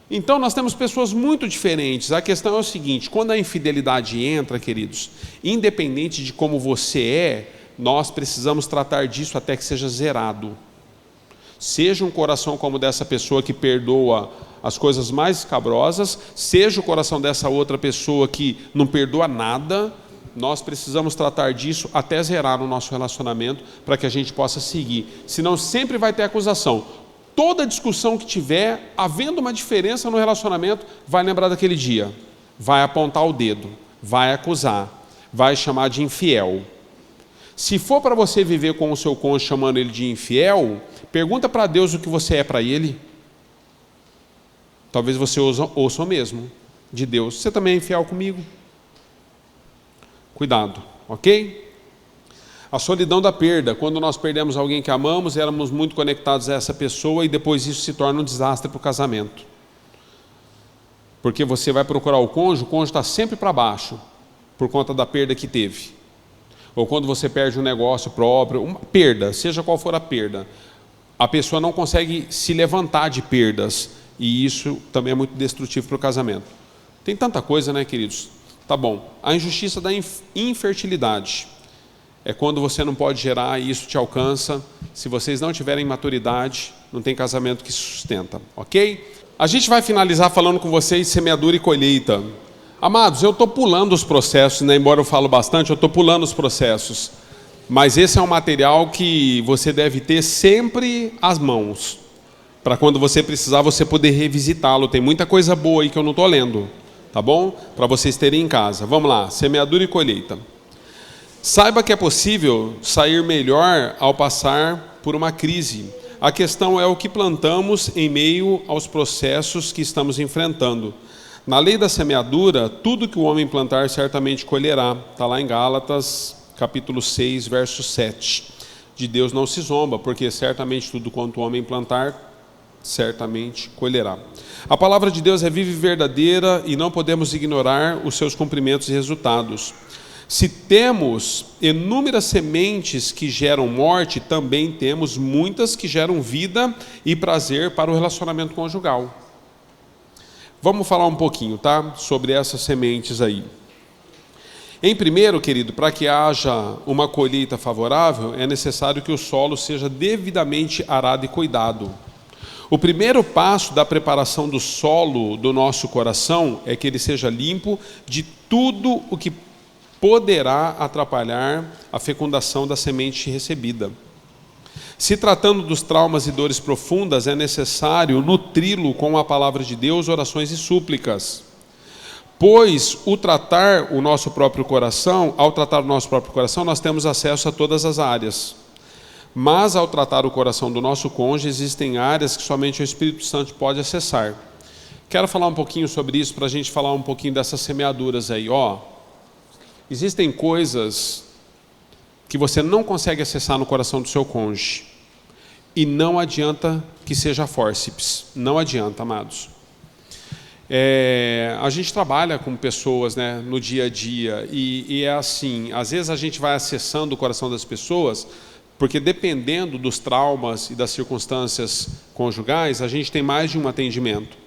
[SPEAKER 1] Então nós temos pessoas muito diferentes. A questão é o seguinte: quando a infidelidade entra, queridos, independente de como você é, nós precisamos tratar disso até que seja zerado. Seja um coração como dessa pessoa que perdoa as coisas mais escabrosas, seja o coração dessa outra pessoa que não perdoa nada, nós precisamos tratar disso até zerar no nosso relacionamento para que a gente possa seguir. Senão sempre vai ter acusação. Toda discussão que tiver, havendo uma diferença no relacionamento, vai lembrar daquele dia, vai apontar o dedo, vai acusar, vai chamar de infiel. Se for para você viver com o seu cônjuge chamando ele de infiel, pergunta para Deus o que você é para ele. Talvez você ouça o mesmo de Deus. Você também é infiel comigo? Cuidado, ok? A solidão da perda. Quando nós perdemos alguém que amamos, éramos muito conectados a essa pessoa e depois isso se torna um desastre para o casamento. Porque você vai procurar o cônjuge está sempre para baixo, por conta da perda que teve. Ou quando você perde um negócio próprio, uma perda, seja qual for a perda, a pessoa não consegue se levantar de perdas, e isso também é muito destrutivo para o casamento. Tem tanta coisa, né, queridos? Tá bom. A injustiça da infertilidade é quando você não pode gerar e isso te alcança. Se vocês não tiverem maturidade, não tem casamento que se sustenta, ok? A gente vai finalizar falando com vocês semeadura e colheita. Amados, eu estou pulando os processos, né? Embora eu falo bastante, eu estou pulando os processos. Mas esse é um material que você deve ter sempre às mãos, para quando você precisar, você poder revisitá-lo. Tem muita coisa boa aí que eu não estou lendo, tá bom? Para vocês terem em casa. Vamos lá, semeadura e colheita. Saiba que é possível sair melhor ao passar por uma crise. A questão é o que plantamos em meio aos processos que estamos enfrentando. Na lei da semeadura, tudo que o homem plantar certamente colherá. Está lá em Gálatas, capítulo 6, verso 7. De Deus não se zomba, porque certamente tudo quanto o homem plantar, certamente colherá. A palavra de Deus é viva e verdadeira e não podemos ignorar os seus cumprimentos e resultados. Se temos inúmeras sementes que geram morte, também temos muitas que geram vida e prazer para o relacionamento conjugal. Vamos falar um pouquinho, tá? Sobre essas sementes aí. Em primeiro, querido, para que haja uma colheita favorável, é necessário que o solo seja devidamente arado e cuidado. O primeiro passo da preparação do solo do nosso coração é que ele seja limpo de tudo o que poderá atrapalhar a fecundação da semente recebida. Se tratando dos traumas e dores profundas, é necessário nutri-lo com a palavra de Deus, orações e súplicas. Pois ao tratar o nosso próprio coração, nós temos acesso a todas as áreas. Mas ao tratar o coração do nosso cônjuge, existem áreas que somente o Espírito Santo pode acessar. Quero falar um pouquinho sobre isso, para a gente falar um pouquinho dessas semeaduras aí. Existem coisas que você não consegue acessar no coração do seu cônjuge. E não adianta que seja fórceps. Não adianta, amados. A gente trabalha com pessoas, né, no dia a dia. E é assim, às vezes a gente vai acessando o coração das pessoas, porque dependendo dos traumas e das circunstâncias conjugais, a gente tem mais de um atendimento.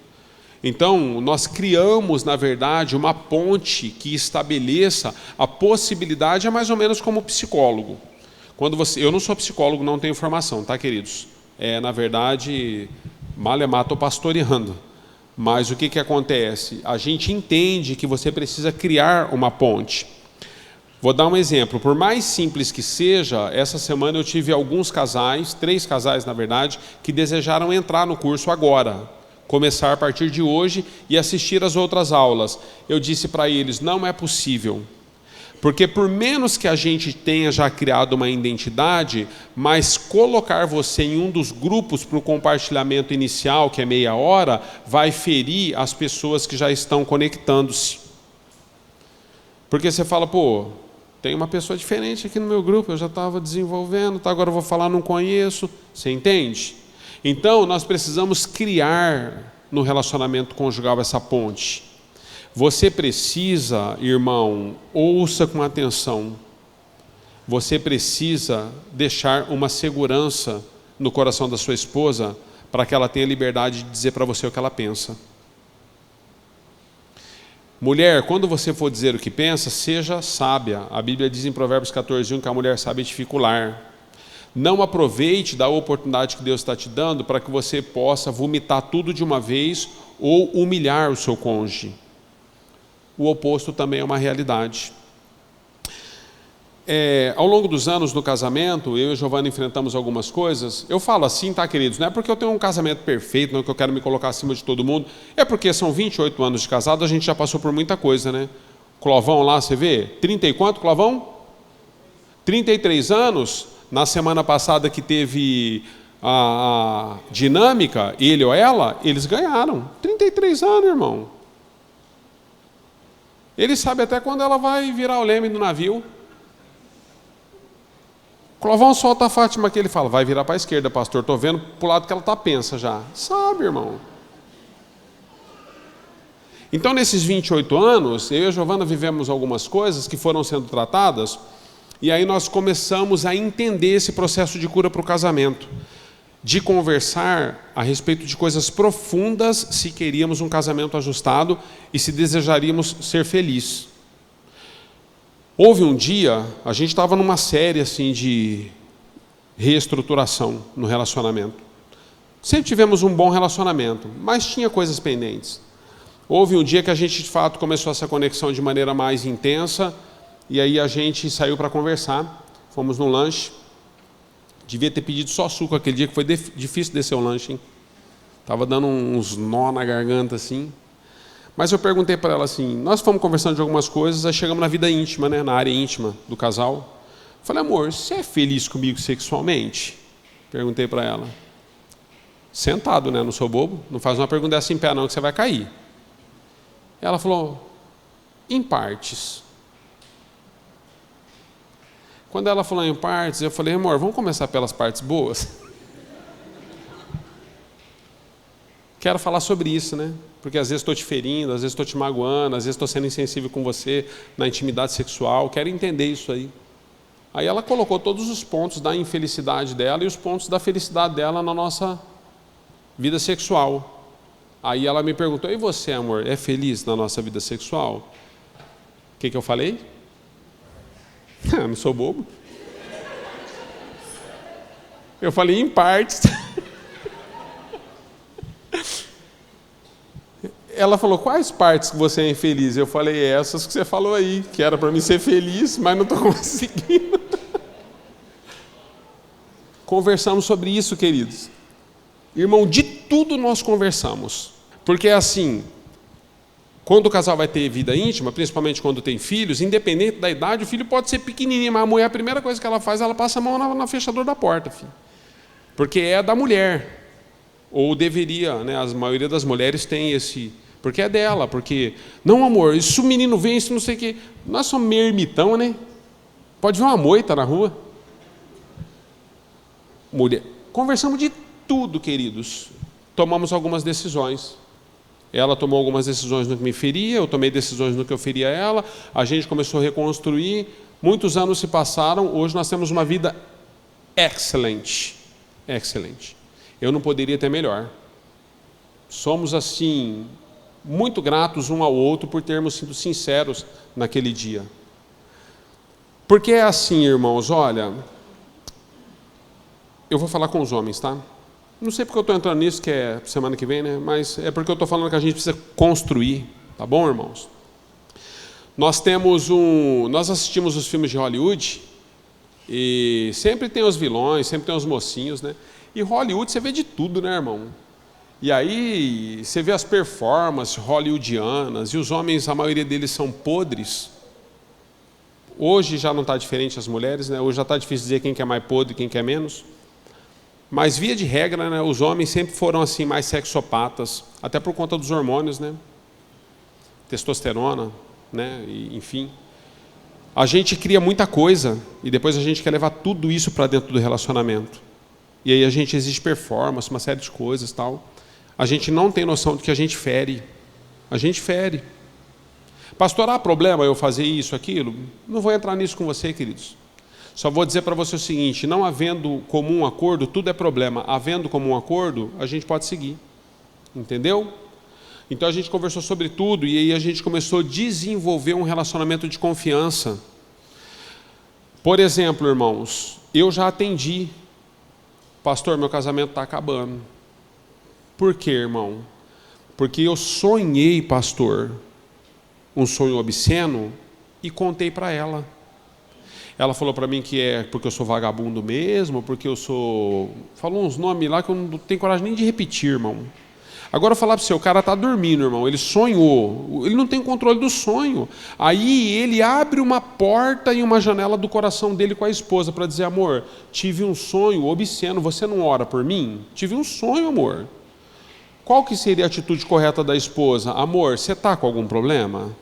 [SPEAKER 1] Então, nós criamos, na verdade, uma ponte que estabeleça a possibilidade, é mais ou menos como psicólogo. Eu não sou psicólogo, não tenho formação, tá, queridos? Na verdade, malemar estou pastoreando. Mas o que acontece? A gente entende que você precisa criar uma ponte. Vou dar um exemplo. Por mais simples que seja, essa semana eu tive alguns casais, 3 casais na verdade, que desejaram entrar no curso agora, começar a partir de hoje e assistir às outras aulas. Eu disse para eles, não é possível. Porque por menos que a gente tenha já criado uma identidade, mas colocar você em um dos grupos para o compartilhamento inicial, que é meia hora, vai ferir as pessoas que já estão conectando-se. Porque você fala, pô, tem uma pessoa diferente aqui no meu grupo, eu já estava desenvolvendo, tá, agora eu vou falar, não conheço. Você entende? Então, nós precisamos criar no relacionamento conjugal essa ponte. Você precisa, irmão, ouça com atenção. Você precisa deixar uma segurança no coração da sua esposa para que ela tenha liberdade de dizer para você o que ela pensa. Mulher, quando você for dizer o que pensa, seja sábia. A Bíblia diz em Provérbios 14:1 que a mulher sabe edifica o lar. Não aproveite da oportunidade que Deus está te dando para que você possa vomitar tudo de uma vez ou humilhar o seu cônjuge. O oposto também é uma realidade. Ao longo dos anos no casamento, eu e Giovana enfrentamos algumas coisas. Eu falo assim, tá, queridos? Não é porque eu tenho um casamento perfeito, não é que eu quero me colocar acima de todo mundo. É porque são 28 anos de casado, a gente já passou por muita coisa, né? Clovão lá, você vê? 30 e quanto, Clovão? 33 anos. Na semana passada que teve a dinâmica, ele ou ela, eles ganharam. 33 anos, irmão. Ele sabe até quando ela vai virar o leme do navio. Clovão solta a Fátima que ele fala, vai virar para a esquerda, pastor, estou vendo para o lado que ela está, pensa já. Sabe, irmão. Então, nesses 28 anos, eu e a Giovana vivemos algumas coisas que foram sendo tratadas, e aí nós começamos a entender esse processo de cura para o casamento, de conversar a respeito de coisas profundas se queríamos um casamento ajustado e se desejaríamos ser felizes. Houve um dia, a gente estava numa série assim de reestruturação no relacionamento. Sempre tivemos um bom relacionamento, mas tinha coisas pendentes. Houve um dia que a gente de fato começou essa conexão de maneira mais intensa, e aí a gente saiu para conversar, fomos num lanche. Devia ter pedido só suco aquele dia, que foi difícil descer o lanche, hein? Estava dando uns nó na garganta, assim. Mas eu perguntei para ela assim, nós fomos conversando de algumas coisas, aí chegamos na vida íntima, né? Na área íntima do casal. Falei, amor, você é feliz comigo sexualmente? Perguntei para ela. Sentado, né? Não sou bobo. Não faz uma pergunta assim em pé não, que você vai cair. Ela falou, em partes. Quando ela falou em partes, eu falei, amor, vamos começar pelas partes boas? Quero falar sobre isso, né? Porque às vezes estou te ferindo, às vezes estou te magoando, às vezes estou sendo insensível com você na intimidade sexual, quero entender isso aí. Aí ela colocou todos os pontos da infelicidade dela e os pontos da felicidade dela na nossa vida sexual. Aí ela me perguntou, e você, amor, é feliz na nossa vida sexual? O que eu falei? Não sou bobo. Eu falei em partes. Ela falou, quais partes que você é infeliz? Eu falei, essas que você falou aí, que era para mim ser feliz, mas não estou conseguindo. Conversamos sobre isso, queridos. Irmão, de tudo nós conversamos. Porque é assim, quando o casal vai ter vida íntima, principalmente quando tem filhos, independente da idade, o filho pode ser pequenininho, mas a mulher, a primeira coisa que ela faz, ela passa a mão na fechadura da porta, filho. Porque é da mulher. Ou deveria, né? A maioria das mulheres tem esse... Porque é dela, porque... Não, amor, isso o menino vem, isso não sei o quê. Nós somos meio ermitão, né? Pode ver uma moita na rua. Mulher. Conversamos de tudo, queridos. Tomamos algumas decisões. Ela tomou algumas decisões no que me feria, eu tomei decisões no que eu feria ela. A gente começou a reconstruir. Muitos anos se passaram, hoje nós temos uma vida excelente. Excelente. Eu não poderia ter melhor. Somos, assim, muito gratos um ao outro por termos sido sinceros naquele dia. Porque é assim, irmãos, olha, eu vou falar com os homens, tá? Não sei porque eu estou entrando nisso, que é semana que vem, né? Mas é porque eu estou falando que a gente precisa construir, tá bom, irmãos? Nós assistimos os filmes de Hollywood e sempre tem os vilões, sempre tem os mocinhos, né? E Hollywood você vê de tudo, né, irmão? E aí você vê as performances hollywoodianas e os homens, a maioria deles são podres. Hoje já não está diferente as mulheres, né? Hoje já está difícil dizer quem que é mais podre e quem que é menos. Mas via de regra, né, os homens sempre foram assim mais sexopatas, até por conta dos hormônios, né? Testosterona, né? E, enfim. A gente cria muita coisa e depois a gente quer levar tudo isso para dentro do relacionamento. E aí a gente exige performance, uma série de coisas, tal. A gente não tem noção de que a gente fere. A gente fere. Pastor, há problema eu fazer isso, aquilo? Não vou entrar nisso com você, queridos. Só vou dizer para você o seguinte, não havendo comum acordo, tudo é problema. Havendo comum acordo, a gente pode seguir. Entendeu? Então a gente conversou sobre tudo e aí a gente começou a desenvolver um relacionamento de confiança. Por exemplo, irmãos, eu já atendi. Pastor, meu casamento está acabando. Por quê, irmão? Porque eu sonhei, pastor, um sonho obsceno e contei para ela. Ela falou para mim que é porque eu sou vagabundo mesmo, porque eu sou... Falou uns nomes lá que eu não tenho coragem nem de repetir, irmão. Agora eu falar para você, o cara está dormindo, irmão, ele sonhou, ele não tem controle do sonho. Aí ele abre uma porta e uma janela do coração dele com a esposa para dizer, amor, tive um sonho obsceno, você não ora por mim? Tive um sonho, amor. Qual que seria a atitude correta da esposa? Amor, você está com algum problema?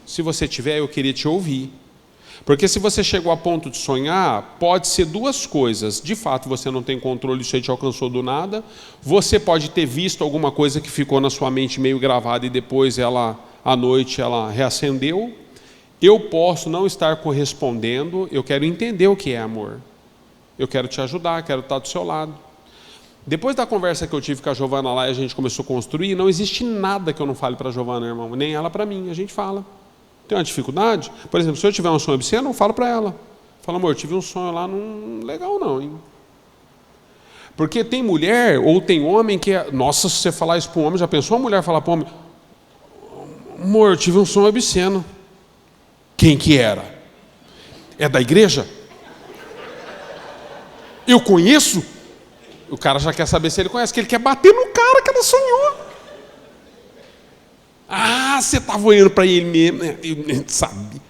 [SPEAKER 1] Se você tiver, eu queria te ouvir. Porque se você chegou a ponto de sonhar, pode ser duas coisas. De fato, você não tem controle, isso aí te alcançou do nada. Você pode ter visto alguma coisa que ficou na sua mente meio gravada e depois à noite, ela reacendeu. Eu posso não estar correspondendo, eu quero entender o que é amor. Eu quero te ajudar, quero estar do seu lado. Depois da conversa que eu tive com a Giovana lá e a gente começou a construir, não existe nada que eu não fale para a Giovana, irmão, nem ela para mim, a gente fala. Tem uma dificuldade? Por exemplo, se eu tiver um sonho obsceno, eu falo para ela. Falo, amor, eu tive um sonho lá, não legal não, hein? Porque tem mulher ou tem homem que é... Nossa, se você falar isso para um homem, já pensou a mulher falar para o homem? Amor, eu tive um sonho obsceno. Quem que era? É da igreja? Eu conheço? O cara já quer saber se ele conhece, que ele quer bater no cara que ela sonhou. Ah, você estava olhando para ele mesmo, sabe?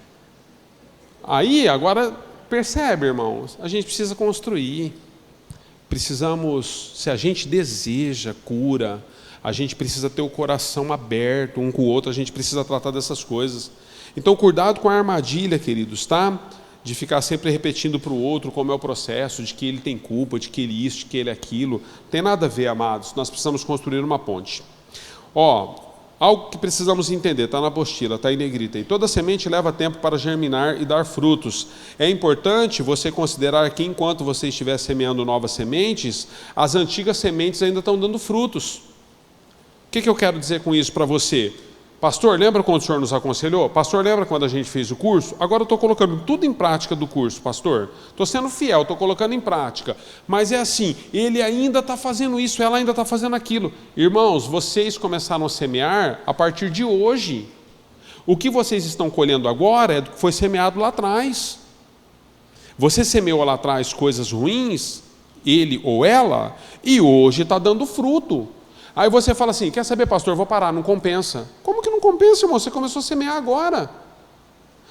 [SPEAKER 1] Aí, agora, percebe, irmãos, a gente precisa construir. Precisamos, se a gente deseja cura, a gente precisa ter o coração aberto um com o outro, a gente precisa tratar dessas coisas. Então, cuidado com a armadilha, queridos, tá? De ficar sempre repetindo para o outro como é o processo, de que ele tem culpa, de que ele isso, de que ele aquilo. Tem nada a ver, amados, nós precisamos construir uma ponte. Algo que precisamos entender, está na apostila, está em negrita. E toda semente leva tempo para germinar e dar frutos. É importante você considerar que enquanto você estiver semeando novas sementes, as antigas sementes ainda estão dando frutos. O que eu quero dizer com isso para você? Pastor, lembra quando o senhor nos aconselhou? Pastor, lembra quando a gente fez o curso? Agora eu estou colocando tudo em prática do curso, pastor. Estou sendo fiel, estou colocando em prática. Mas é assim, ele ainda está fazendo isso, ela ainda está fazendo aquilo. Irmãos, vocês começaram a semear a partir de hoje. O que vocês estão colhendo agora é do que foi semeado lá atrás. Você semeou lá atrás coisas ruins, ele ou ela, e hoje está dando fruto. Aí você fala assim, quer saber, pastor, vou parar, não compensa. Como que não compensa, irmão? Você começou a semear agora.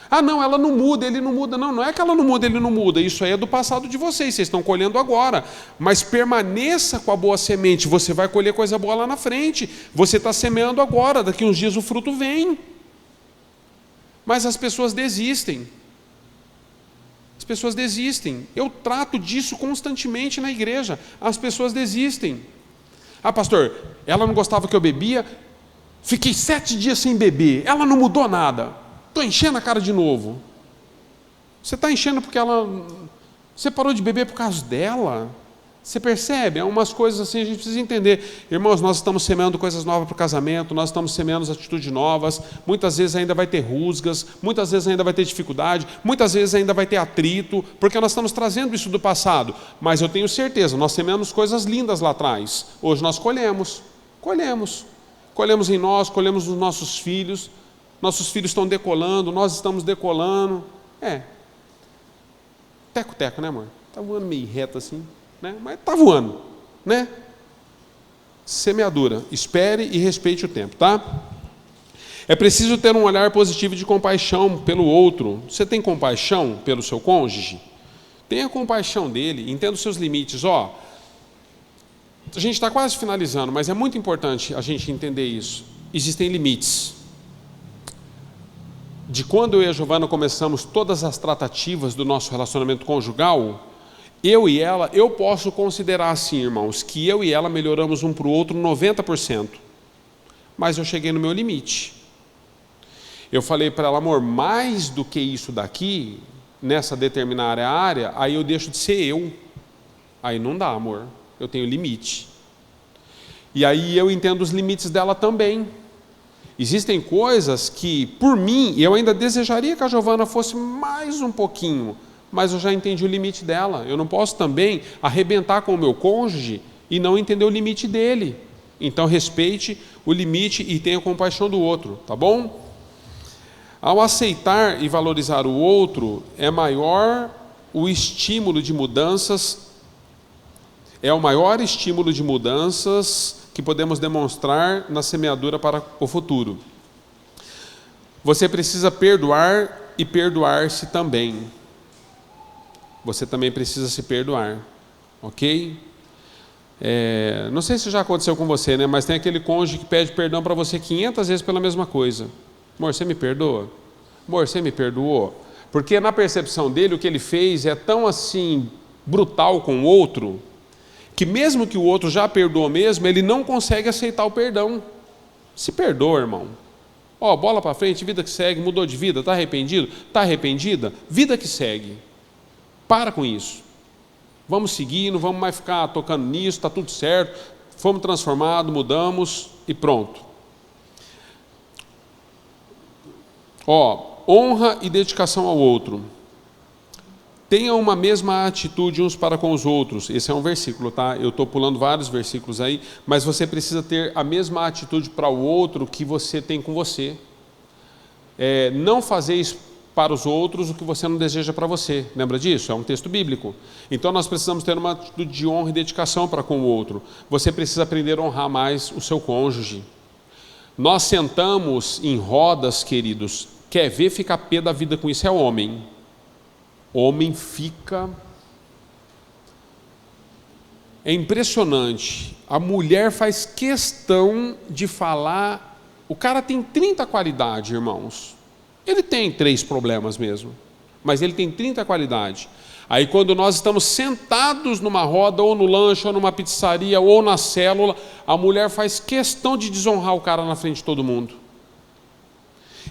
[SPEAKER 1] Ah, não, ela não muda, ele não muda. Não, não é que ela não muda, ele não muda. Isso aí é do passado de vocês estão colhendo agora. Mas permaneça com a boa semente, você vai colher coisa boa lá na frente. Você está semeando agora, daqui uns dias o fruto vem. Mas as pessoas desistem. As pessoas desistem. Eu trato disso constantemente na igreja. As pessoas desistem. Ah, pastor, ela não gostava que eu bebia, fiquei 7 dias sem beber, ela não mudou nada, estou enchendo a cara de novo. Você está enchendo porque você parou de beber por causa dela? Você percebe? É umas coisas assim, a gente precisa entender. Irmãos, nós estamos semeando coisas novas para o casamento, nós estamos semeando atitudes novas, muitas vezes ainda vai ter rusgas, muitas vezes ainda vai ter dificuldade, muitas vezes ainda vai ter atrito, porque nós estamos trazendo isso do passado. Mas eu tenho certeza, nós semeamos coisas lindas lá atrás. Hoje nós colhemos em nós, colhemos nos nossos filhos. nossos filhos estão decolando, nós estamos decolando. Teco-teco, né, amor? Está voando meio reto assim, né? Mas está voando, né? Semeadura. Espere e respeite o tempo, tá? É preciso ter um olhar positivo de compaixão pelo outro. Você tem compaixão pelo seu cônjuge? Tenha compaixão dele, entenda os seus limites. A gente está quase finalizando, mas é muito importante a gente entender isso. Existem limites. De quando eu e a Giovana começamos todas as tratativas do nosso relacionamento conjugal, eu e ela, eu posso considerar assim, irmãos, que eu e ela melhoramos um para o outro 90%. Mas eu cheguei no meu limite. Eu falei para ela, amor, mais do que isso daqui, nessa determinada área, aí eu deixo de ser eu. Aí não dá, amor, eu tenho limite. E aí eu entendo os limites dela também. Existem coisas que, por mim, eu ainda desejaria que a Giovana fosse mais um pouquinho, mas eu já entendi o limite dela. Eu não posso também arrebentar com o meu cônjuge e não entender o limite dele. Então respeite o limite e tenha compaixão do outro, tá bom? Ao aceitar e valorizar o outro, é maior o estímulo de mudanças, é o maior estímulo de mudanças que podemos demonstrar na semeadura para o futuro. Você precisa perdoar e perdoar-se também. Você também precisa se perdoar, ok? Não sei se já aconteceu com você, né? Mas tem aquele cônjuge que pede perdão para você 500 vezes pela mesma coisa. Amor, você me perdoa? Amor, você me perdoou? Porque na percepção dele, o que ele fez é tão assim, brutal com o outro, que mesmo que o outro já perdoou mesmo, ele não consegue aceitar o perdão. Se perdoa, irmão. Bola para frente, vida que segue, mudou de vida, está arrependido? Está arrependida? Vida que segue. Para com isso. Vamos seguir, não vamos mais ficar tocando nisso, está tudo certo, fomos transformados, mudamos e pronto. Honra e dedicação ao outro. Tenham uma mesma atitude uns para com os outros. Esse é um versículo, tá? Eu estou pulando vários versículos aí, mas você precisa ter a mesma atitude para o outro que você tem com você. Não fazer isso para os outros o que você não deseja para você. Lembra disso? É um texto bíblico. Então nós precisamos ter uma atitude de honra e dedicação para com o outro. Você precisa aprender a honrar mais o seu cônjuge. Nós sentamos em rodas, queridos. Quer ver ficar pé da vida com isso é homem. Homem fica... É impressionante. A mulher faz questão de falar... O cara tem 30 qualidades, irmãos. Ele tem 3 problemas mesmo. Mas ele tem 30 qualidades. Aí quando nós estamos sentados numa roda, ou no lanche, ou numa pizzaria, ou na célula, a mulher faz questão de desonrar o cara na frente de todo mundo.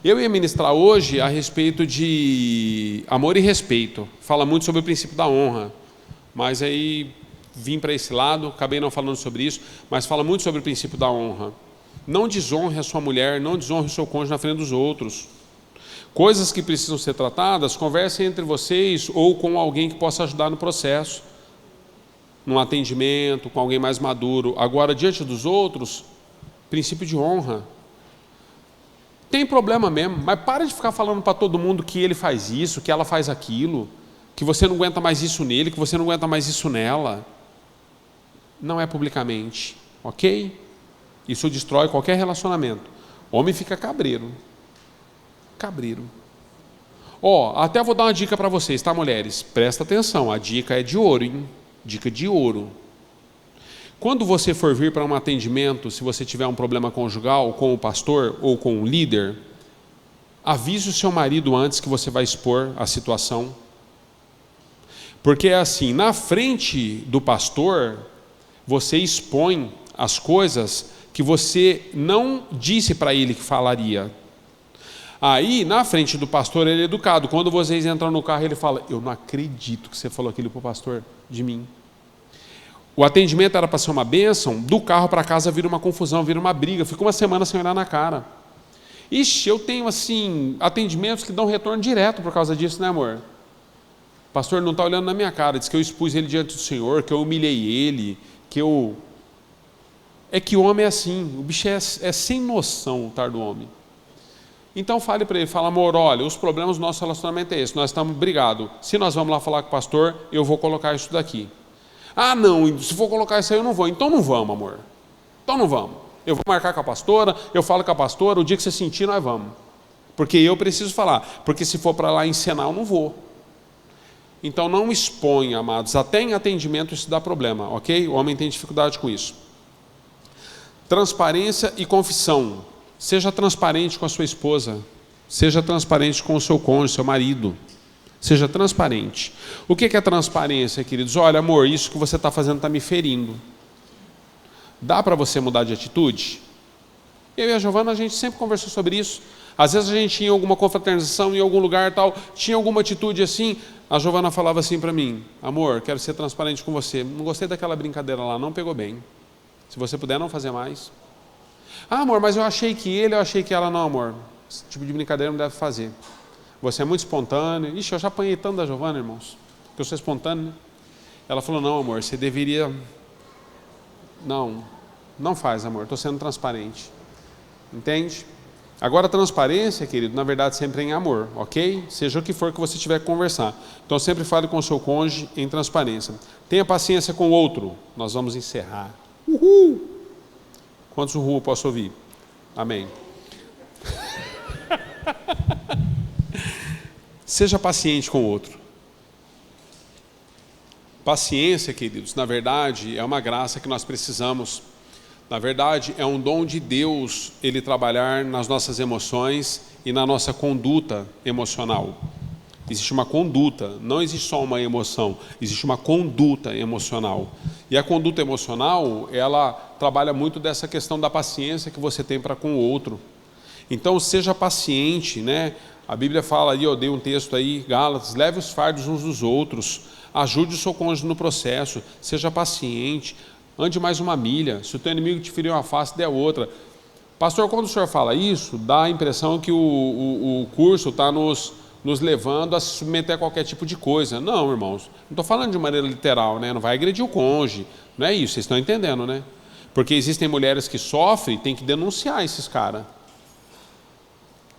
[SPEAKER 1] Eu ia ministrar hoje a respeito de amor e respeito. Fala muito sobre o princípio da honra. Mas aí vim para esse lado, acabei não falando sobre isso, mas fala muito sobre o princípio da honra. Não desonre a sua mulher, não desonre o seu cônjuge na frente dos outros. Coisas que precisam ser tratadas, conversem entre vocês ou com alguém que possa ajudar no processo. Num atendimento, com alguém mais maduro. Agora, diante dos outros, princípio de honra. Tem problema mesmo, mas para de ficar falando para todo mundo que ele faz isso, que ela faz aquilo, que você não aguenta mais isso nele, que você não aguenta mais isso nela. Não é publicamente, ok? Isso destrói qualquer relacionamento. Homem fica cabreiro. Cabreiro. Até vou dar uma dica para vocês, tá, mulheres? Presta atenção, a dica é de ouro, hein? Dica de ouro. Quando você for vir para um atendimento, se você tiver um problema conjugal com o pastor ou com o líder, avise o seu marido antes que você vai expor a situação. Porque é assim, na frente do pastor, você expõe as coisas que você não disse para ele que falaria. Aí, na frente do pastor, ele é educado. Quando vocês entram no carro, ele fala, eu não acredito que você falou aquilo para o pastor de mim. O atendimento era para ser uma bênção, do carro para casa vira uma confusão, vira uma briga, fica uma semana sem olhar na cara. Ixi, eu tenho assim, atendimentos que dão retorno direto por causa disso, né, amor? O pastor não está olhando na minha cara, diz que eu expus ele diante do Senhor, que eu humilhei ele, que eu... É que o homem é assim, o bicho é sem noção, o tar do homem. Então fale para ele, fala, amor, olha, os problemas do nosso relacionamento é esse, nós estamos brigados. Se nós vamos lá falar com o pastor, eu vou colocar isso daqui. Ah, não, se for colocar isso aí eu não vou. Então não vamos, amor. Então não vamos. Eu vou marcar com a pastora, eu falo com a pastora, o dia que você sentir, nós vamos. Porque eu preciso falar, porque se for para lá encenar, eu não vou. Então não exponha, amados, até em atendimento isso dá problema, ok? O homem tem dificuldade com isso. Transparência e confissão. Seja transparente com a sua esposa, seja transparente com o seu cônjuge, seu marido. Seja transparente. O que é transparência, queridos? Olha, amor, isso que você está fazendo está me ferindo. Dá para você mudar de atitude? Eu e a Giovana, a gente sempre conversou sobre isso. Às vezes a gente tinha alguma confraternização em algum lugar tal, tinha alguma atitude assim, a Giovana falava assim para mim, amor, quero ser transparente com você, não gostei daquela brincadeira lá, não pegou bem. Se você puder não fazer mais. Ah, amor, mas eu achei que ela, não, amor, esse tipo de brincadeira não deve fazer. Você é muito espontâneo. Ixi, eu já apanhei tanto da Giovana, irmãos, porque eu sou espontâneo, né? Ela falou, não, amor, você deveria... Não faz, amor, estou sendo transparente. Entende? Agora, transparência, querido, na verdade sempre é em amor, ok? Seja o que for que você tiver que conversar. Então sempre fale com o seu cônjuge em transparência. Tenha paciência com o outro. Nós vamos encerrar. Uhul! Quantos uhul eu posso ouvir? Amém. Seja paciente com o outro. Paciência, queridos, na verdade é uma graça que nós precisamos. Na verdade, é um dom de Deus Ele trabalhar nas nossas emoções e na nossa conduta emocional. Existe uma conduta, não existe só uma emoção, existe uma conduta emocional. E a conduta emocional, ela trabalha muito dessa questão da paciência que você tem para com o outro. Então, seja paciente, né? A Bíblia fala aí, eu dei um texto aí, Gálatas, leve os fardos uns dos outros, ajude o seu cônjuge no processo, seja paciente. Ande mais uma milha, se o teu inimigo te ferir uma face, dê outra. Pastor, quando o senhor fala isso, dá a impressão que o curso está nos levando a se submeter a qualquer tipo de coisa. Não, irmãos, não estou falando de maneira literal, né? Não vai agredir o cônjuge, não é isso, vocês estão entendendo, né? Porque existem mulheres que sofrem, tem que denunciar esses caras.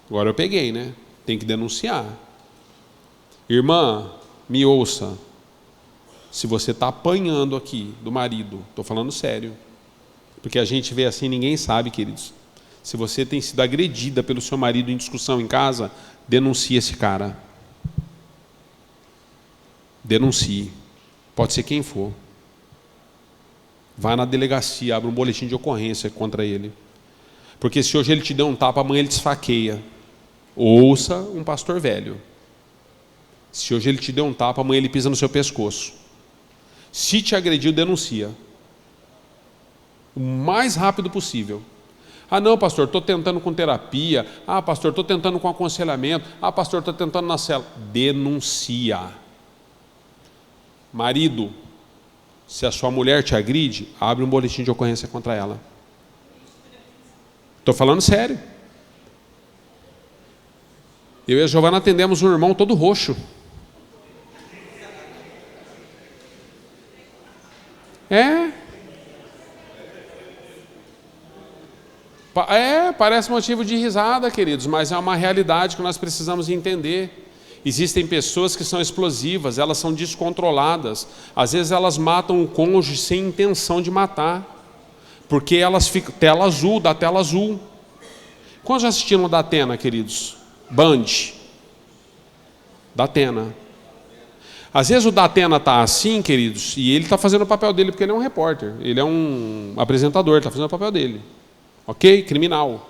[SPEAKER 1] Agora eu peguei, né? Tem que denunciar. Irmã, me ouça. Se você está apanhando aqui do marido, estou falando sério, porque a gente vê assim, ninguém sabe, queridos. Se você tem sido agredida pelo seu marido em discussão em casa, denuncie esse cara. Denuncie. Pode ser quem for. Vá na delegacia, abre um boletim de ocorrência contra ele. Porque se hoje ele te deu um tapa, amanhã ele te esfaqueia. Ouça um pastor velho. Se hoje ele te deu um tapa, amanhã ele pisa no seu pescoço. Se te agrediu, denuncia. O mais rápido possível. Ah, não, pastor, estou tentando com terapia. Ah, pastor, estou tentando com aconselhamento. Ah, pastor, estou tentando na cela. Denuncia. Marido, se a sua mulher te agride, abre um boletim de ocorrência contra ela. Estou falando sério. Eu e a Giovana atendemos um irmão todo roxo. Parece motivo de risada, queridos, mas é uma realidade que nós precisamos entender. Existem pessoas que são explosivas, elas são descontroladas. Às vezes elas matam o cônjuge sem intenção de matar, porque elas ficam dá tela azul. Quantos já assistiram da Atena, queridos? Band. Da Atena. Às vezes o Datena está assim, queridos, e ele está fazendo o papel dele porque ele é um repórter, ele é um apresentador, está fazendo o papel dele, ok? Criminal.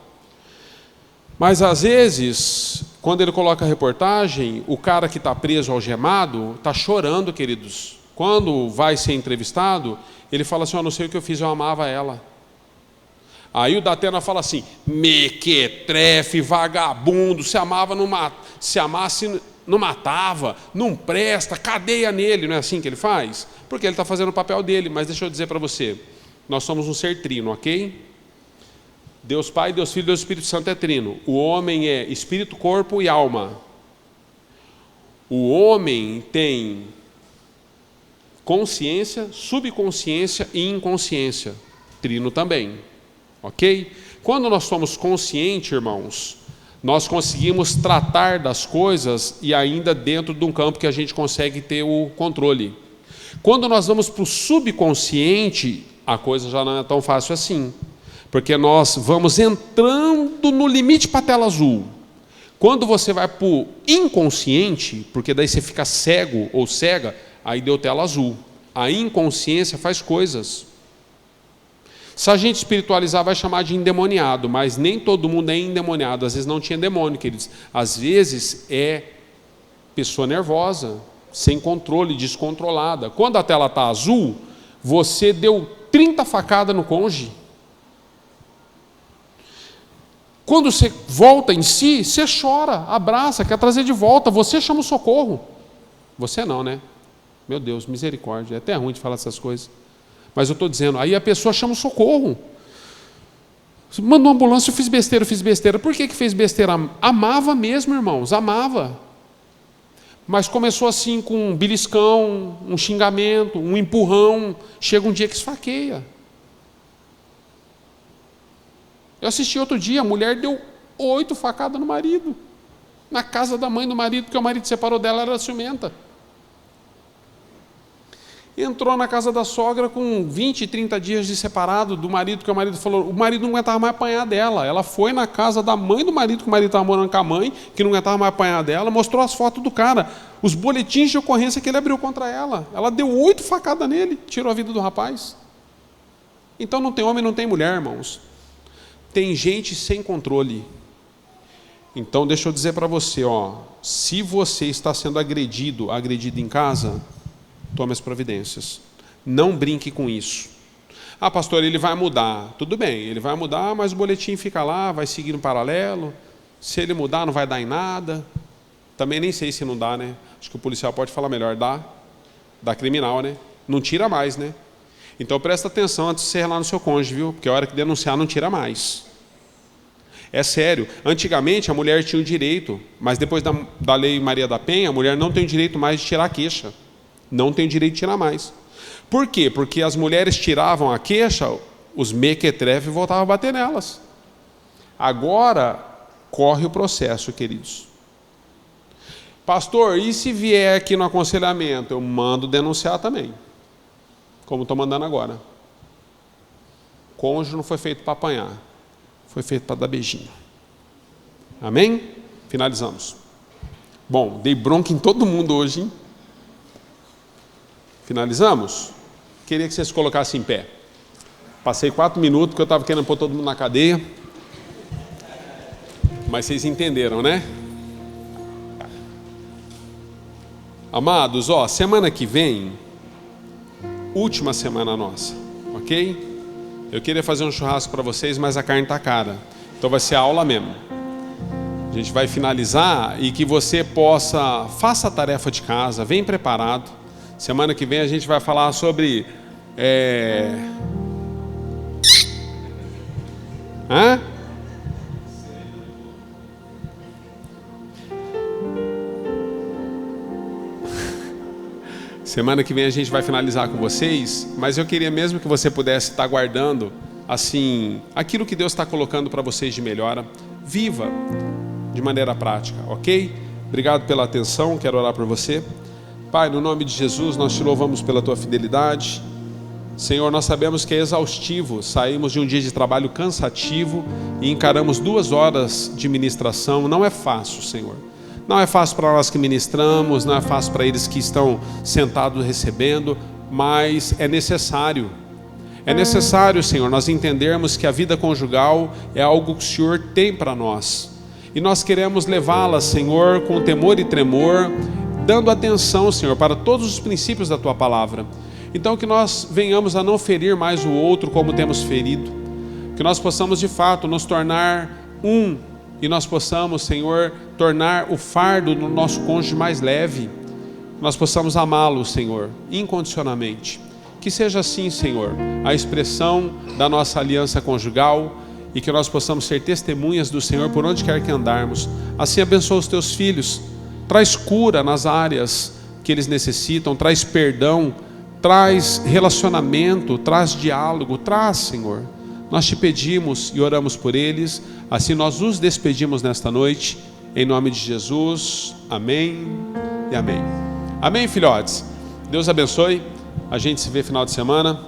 [SPEAKER 1] Mas às vezes, quando ele coloca a reportagem, o cara que está preso algemado está chorando, queridos. Quando vai ser entrevistado, ele fala assim, eu não sei o que eu fiz, eu amava ela. Aí o Datena fala assim, mequetrefe, vagabundo, se amasse não matava, não presta, cadeia nele, não é assim que ele faz? Porque ele está fazendo o papel dele, mas deixa eu dizer para você, nós somos um ser trino, ok? Deus Pai, Deus Filho, Deus Espírito Santo é trino. O homem é espírito, corpo e alma. O homem tem consciência, subconsciência e inconsciência. Trino também, ok? Quando nós somos conscientes, irmãos, Nós conseguimos tratar das coisas e ainda dentro de um campo que a gente consegue ter o controle. Quando nós vamos para o subconsciente, a coisa já não é tão fácil assim, porque nós vamos entrando no limite para a tela azul. Quando você vai para o inconsciente, porque daí você fica cego ou cega, aí deu tela azul. A inconsciência faz coisas. Se a gente espiritualizar, vai chamar de endemoniado, mas nem todo mundo é endemoniado. Às vezes não tinha demônio, queridos. Às vezes é pessoa nervosa, sem controle, descontrolada. Quando a tela está azul, você deu 30 facadas no cônjuge. Quando você volta em si, você chora, abraça, quer trazer de volta, você chama o socorro. Você não, né? Meu Deus, misericórdia, é até ruim de falar essas coisas. Mas eu estou dizendo, aí a pessoa chama o socorro. Mandou uma ambulância, eu fiz besteira. Por que fez besteira? Amava mesmo, irmãos, amava. Mas começou assim com um beliscão, um xingamento, um empurrão. Chega um dia que esfaqueia. Eu assisti outro dia, a mulher deu 8 facadas no marido. Na casa da mãe do marido, porque o marido separou dela, era ciumenta. Entrou na casa da sogra com 20, 30 dias de separado do marido, que o marido falou, o marido não aguentava mais apanhar dela. Ela foi na casa da mãe do marido, que o marido estava morando com a mãe, que não aguentava mais apanhar dela, mostrou as fotos do cara, os boletins de ocorrência que ele abriu contra ela. Ela deu 8 facadas nele, tirou a vida do rapaz. Então não tem homem, não tem mulher, irmãos. Tem gente sem controle. Então deixa eu dizer para você, se você está sendo agredido em casa, tome as providências. Não brinque com isso. Ah, pastor, ele vai mudar. Tudo bem, ele vai mudar, mas o boletim fica lá, vai seguir no paralelo. Se ele mudar, não vai dar em nada. Também nem sei se não dá, né? Acho que o policial pode falar melhor. Dá criminal, né? Não tira mais, né? Então presta atenção antes de você ir lá no seu cônjuge, viu? Porque a hora que denunciar, não tira mais. É sério. Antigamente a mulher tinha o direito, mas depois da lei Maria da Penha, a mulher não tem o direito mais de tirar a queixa. Não tem o direito de tirar mais. Por quê? Porque as mulheres tiravam a queixa, os mequetrefes voltavam a bater nelas. Agora, corre o processo, queridos. Pastor, e se vier aqui no aconselhamento? Eu mando denunciar também. Como estou mandando agora. Cônjuge não foi feito para apanhar. Foi feito para dar beijinho. Amém? Finalizamos. Bom, dei bronca em todo mundo hoje, hein? Finalizamos? Queria que vocês se colocassem em pé. Passei 4 minutos porque eu estava querendo pôr todo mundo na cadeia. Mas vocês entenderam, né? Amados, semana que vem, última semana nossa, ok? Eu queria fazer um churrasco para vocês, mas a carne está cara. Então vai ser a aula mesmo. A gente vai finalizar e que você faça a tarefa de casa, vem preparado. Semana que vem a gente vai falar sobre... Semana que vem a gente vai finalizar com vocês, mas eu queria mesmo que você pudesse estar guardando, assim, aquilo que Deus está colocando para vocês de melhora. Viva de maneira prática, ok? Obrigado pela atenção, quero orar por você. Pai, no nome de Jesus, nós te louvamos pela tua fidelidade. Senhor, nós sabemos que é exaustivo, saímos de um dia de trabalho cansativo e encaramos 2 horas de ministração. Não é fácil, Senhor. Não é fácil para nós que ministramos, não é fácil para eles que estão sentados recebendo, mas é necessário. É necessário, Senhor, nós entendermos que a vida conjugal é algo que o Senhor tem para nós. E nós queremos levá-la, Senhor, com temor e tremor, dando atenção, Senhor, para todos os princípios da Tua Palavra. Então que nós venhamos a não ferir mais o outro como temos ferido. Que nós possamos de fato nos tornar um. E nós possamos, Senhor, tornar o fardo no nosso cônjuge mais leve. Nós possamos amá-lo, Senhor, incondicionalmente. Que seja assim, Senhor, a expressão da nossa aliança conjugal e que nós possamos ser testemunhas do Senhor por onde quer que andarmos. Assim abençoa os teus filhos. Traz cura nas áreas que eles necessitam, traz perdão, traz relacionamento, traz diálogo, traz, Senhor. Nós te pedimos e oramos por eles, assim nós os despedimos nesta noite, em nome de Jesus, amém e amém. Amém, filhotes? Deus abençoe, a gente se vê final de semana.